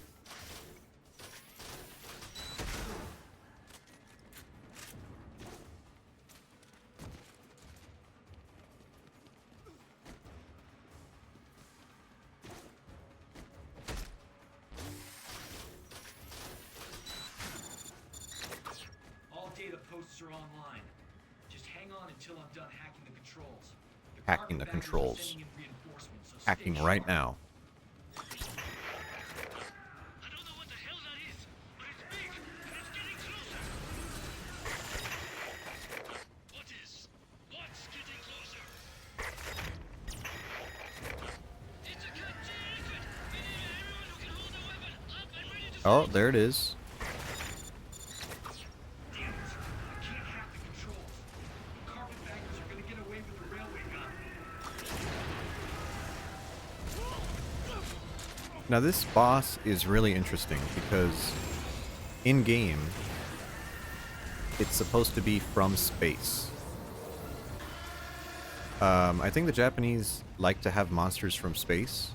maps are online. Just hang on until I'm done hacking the controls. Hacking the carpetbaggers are controls. sending in reinforcements, so Hacking stay right sharp. now. Oh, there it is. Damn it. I can't hack the controls. Carpetbaggers are gonna get away with the railway gun. Now this boss is really interesting because in game it's supposed to be from space. I think the Japanese like to have monsters from space.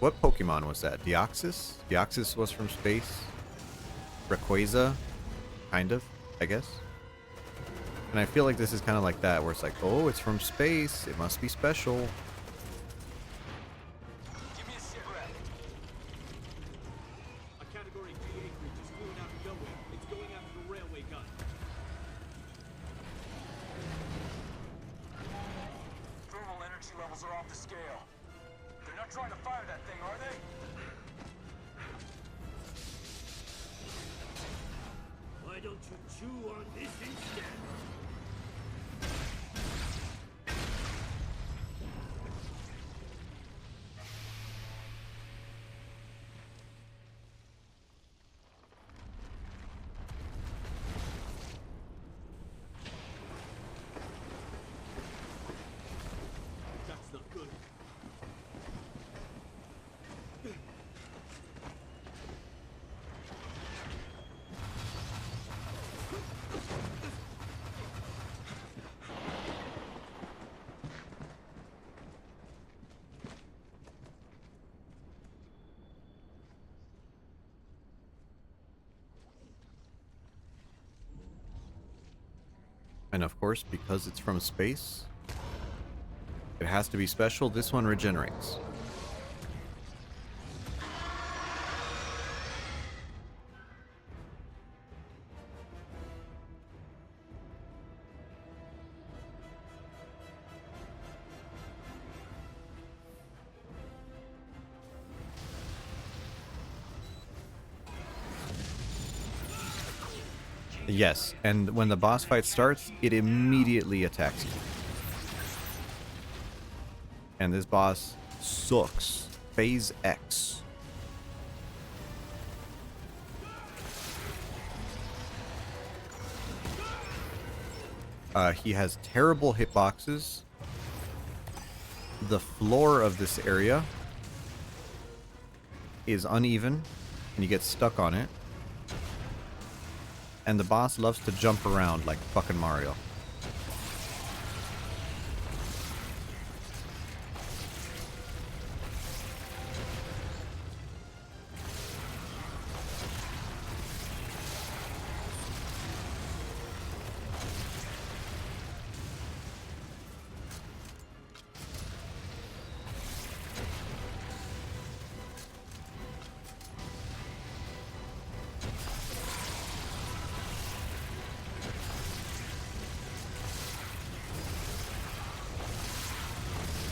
What Pokemon was that? Deoxys? Deoxys was from space. Rayquaza, kind of, I guess. And I feel like this is kind of like that, where it's like, oh, it's from space, it must be special. Give me a cigarette. A Category D acreage is flew out of nowhere. It's going after the railway gun. Thermal energy levels are off the scale. They're not trying to fire that thing, are they? Why don't you chew on this instead? That's not good. And of course, because it's from space, it has to be special. This one regenerates. Yes, and when the boss fight starts, it immediately attacks you. And this boss sucks. Phase X. He has terrible hitboxes. The floor of this area is uneven, and you get stuck on it. And the boss loves to jump around like fucking Mario.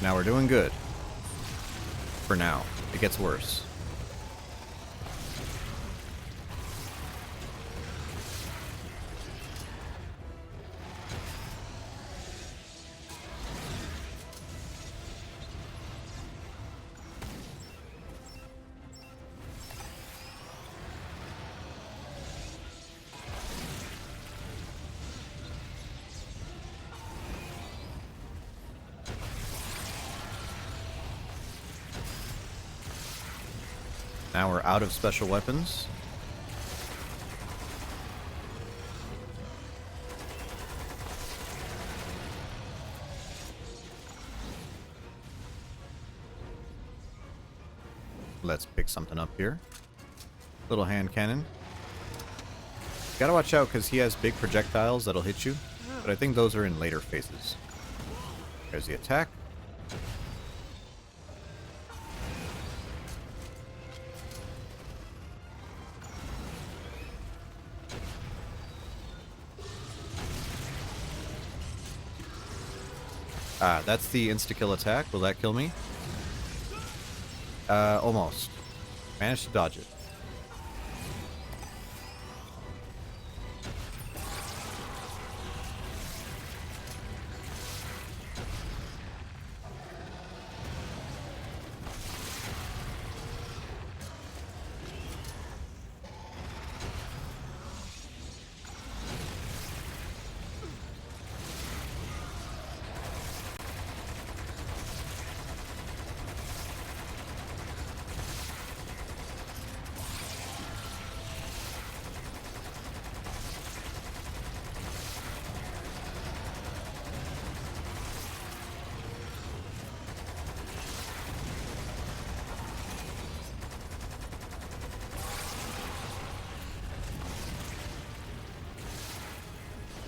Now we're doing good. For now. It gets worse. Now we're out of special weapons. Let's pick something up here. Little hand cannon. Gotta watch out because he has big projectiles that'll hit you, but I think those are in later phases. There's the attack. Ah, that's the insta-kill attack. Will that kill me? Almost. Managed to dodge it.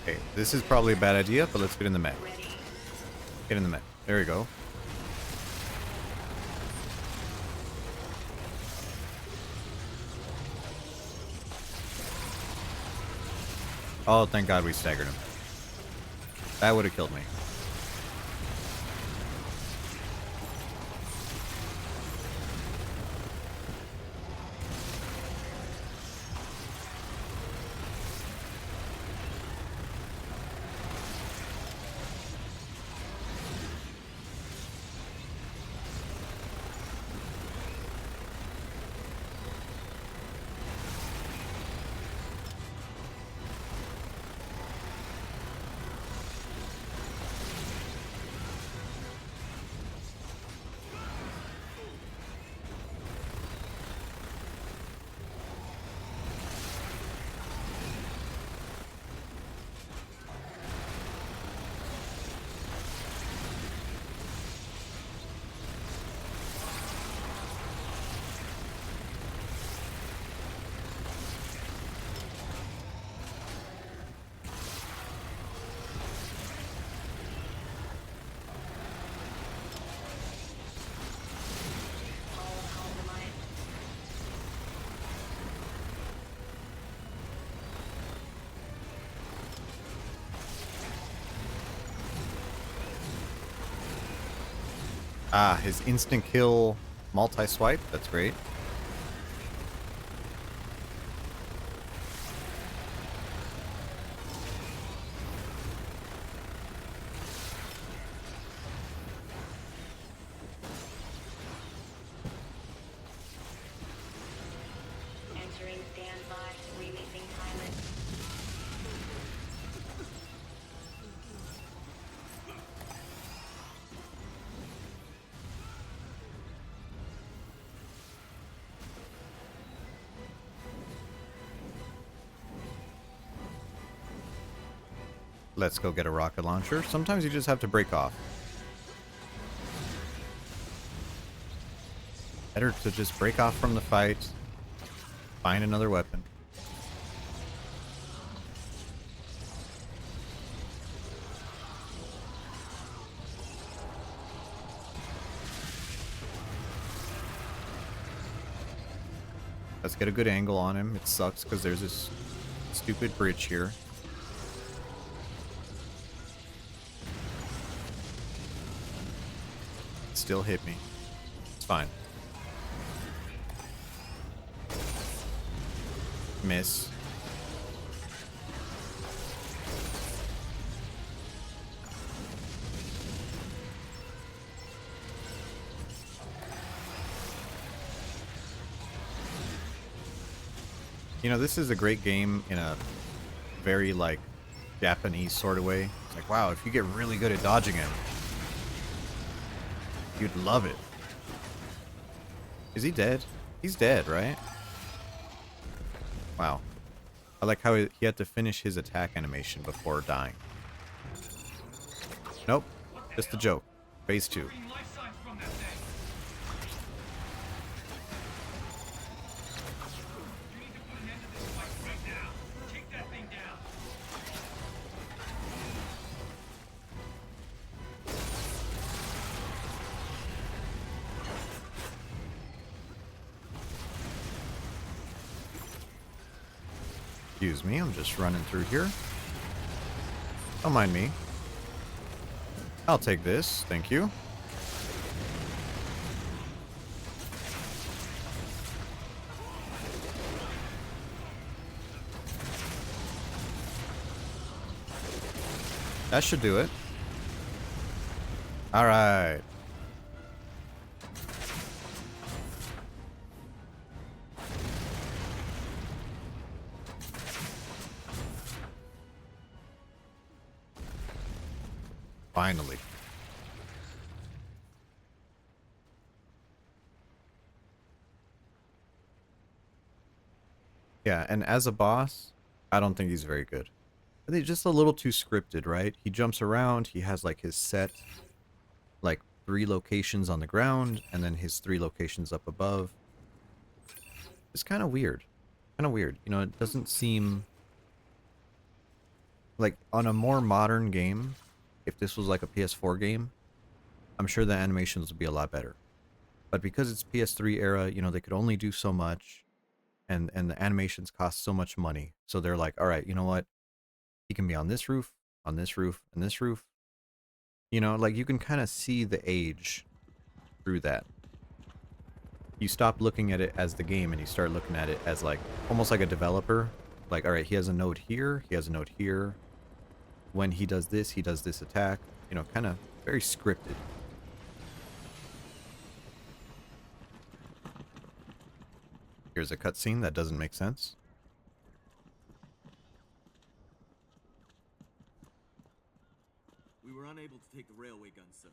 Okay, this is probably a bad idea, but let's get in the mech. Get in the mech. There we go. Oh, thank God we staggered him. That would have killed me. Ah, his instant kill multi-swipe. That's great. Entering standby. Releasing pilot. Let's go get a rocket launcher. Sometimes you just have to break off. Better to just break off from the fight. Find another weapon. Let's get a good angle on him. It sucks because there's this stupid bridge here. Still hit me. It's fine. Miss. You know, this is a great game in a very, like, Japanese sort of way. It's like, wow, if you get really good at dodging him, you'd love it. Is he dead? He's dead, right? Wow. I like how he had to finish his attack animation before dying. Nope. Just a joke. Phase 2. Excuse me, I'm just running through here. Don't mind me. I'll take this, thank you. That should do it. All right. Finally. Yeah, and as a boss, I don't think he's very good. I think just a little too scripted, right? He jumps around, he has like his set, like 3 locations on the ground, and then his 3 locations up above. It's kind of weird. Kind of weird. You know, it doesn't seem... Like, on a more modern game, if this was like a PS4 game, I'm sure the animations would be a lot better. But because it's PS3 era, you know, they could only do so much, and the animations cost so much money. So they're like, all right, you know what? He can be on this roof, and this roof. You know, like, you can kind of see the age through that. You stop looking at it as the game, and you start looking at it as, like, almost like a developer. Like, all right, he has a node here, he has a node here. When he does this attack. You know, kind of very scripted. Here's a cutscene that doesn't make sense. We were unable to take the railway gun, sir.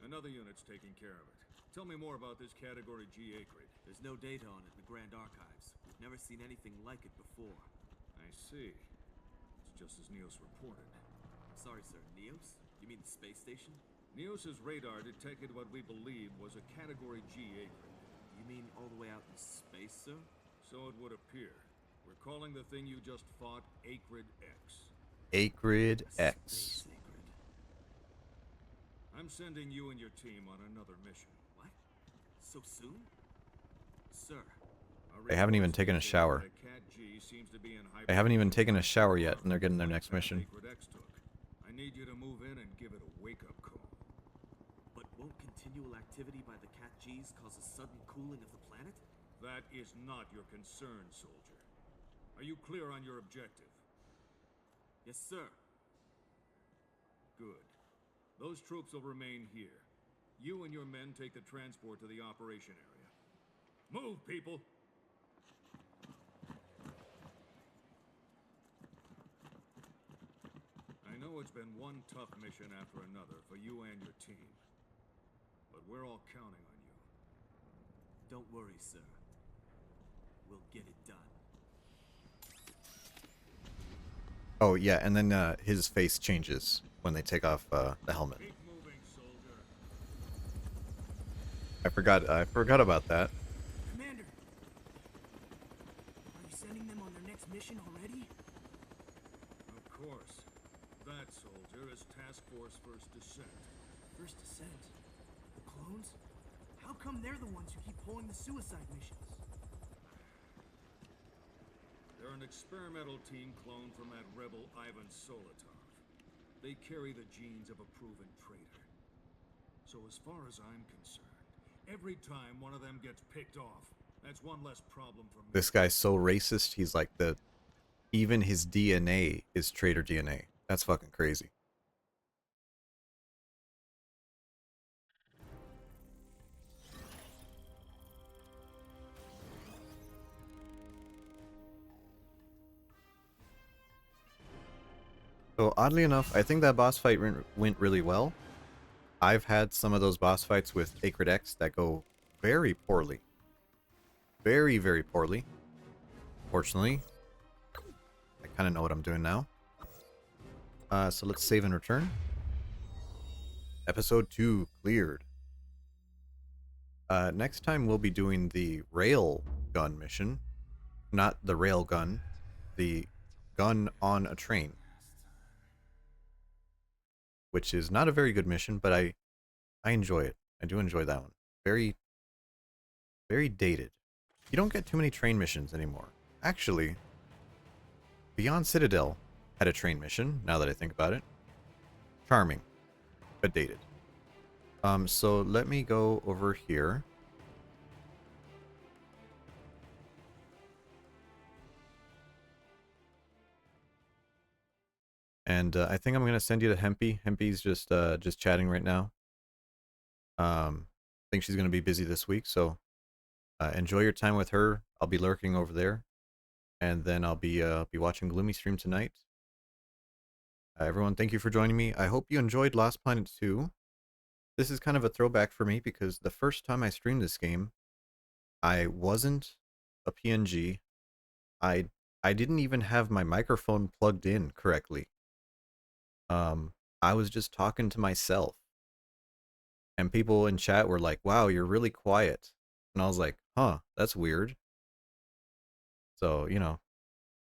Another unit's taking care of it. Tell me more about this Category G Acrid. There's no data on it in the Grand Archives. We've never seen anything like it before. I see. It's just as Neos reported. I'm sorry, sir. Neos? You mean the space station? Neos's radar detected what we believe was a Category G Acrid. You mean all the way out in space, sir? So it would appear. We're calling the thing you just fought Acrid X. Acrid X. I'm sending you and your team on another mission. What? So soon? Sir. They haven't even taken a shower. They haven't even taken a shower yet, and they're getting their next mission. I need you to move in and give it a wake-up call. But won't continual activity by the Cat Gs cause a sudden cooling of the planet? That is not your concern, soldier. Are you clear on your objective? Yes, sir. Good. Those troops will remain here. You and your men take the transport to the operation area. Move, people! I know it's been one tough mission after another for you and your team. But we're all counting on you. Don't worry, sir. We'll get it done. Oh, yeah, and then his face changes when they take off the helmet. Keep moving, soldier. I forgot about that. Commander! Are you sending them on their next mission already? Of course. That soldier is Task Force First Descent. First Descent? The clones? How come they're the ones who keep pulling the suicide missions? They're an experimental team clone from that rebel Ivan Solotov. They carry the genes of a proven traitor. So as far as I'm concerned, every time one of them gets picked off, that's one less problem for me. This guy's so racist, he's like even his DNA is traitor DNA. That's fucking crazy. So oddly enough, I think that boss fight went really well. I've had some of those boss fights with Acrid X that go very poorly. Very, very poorly. Fortunately, I kind of know what I'm doing now. So let's save and return. Episode 2 cleared. Next time we'll be doing the rail gun mission. Not the rail gun. The gun on a train. Which is not a very good mission, but I enjoy it. I do enjoy that one. Very, very dated. You don't get too many train missions anymore. Actually, Beyond Citadel had a train mission, now that I think about it. Charming. dated. So let me go over here. And I think I'm gonna send you to Hempy. Hempy's just chatting right now. I think she's gonna be busy this week, so enjoy your time with her. I'll be lurking over there, and then I'll be watching Gloomy stream tonight. Everyone, thank you for joining me. I hope you enjoyed Lost Planet 2. This is kind of a throwback for me because the first time I streamed this game, I wasn't a PNG. I didn't even have my microphone plugged in correctly. I was just talking to myself. And people in chat were like, "Wow, you're really quiet." And I was like, "Huh, that's weird." So, you know,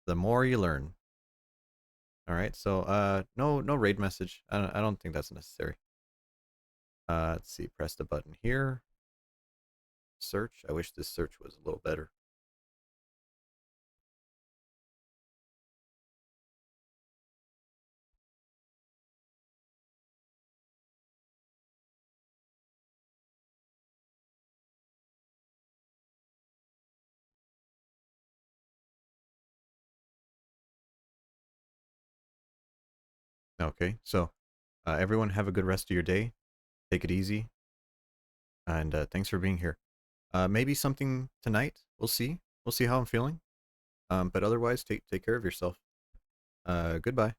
the more you learn. All right. So, no raid message. I don't think that's necessary. Let's see. Press the button here. Search. I wish this search was a little better. Okay. So, everyone have a good rest of your day. Take it easy. And thanks for being here. Maybe something tonight. We'll see. We'll see how I'm feeling. But otherwise, take care of yourself. Goodbye.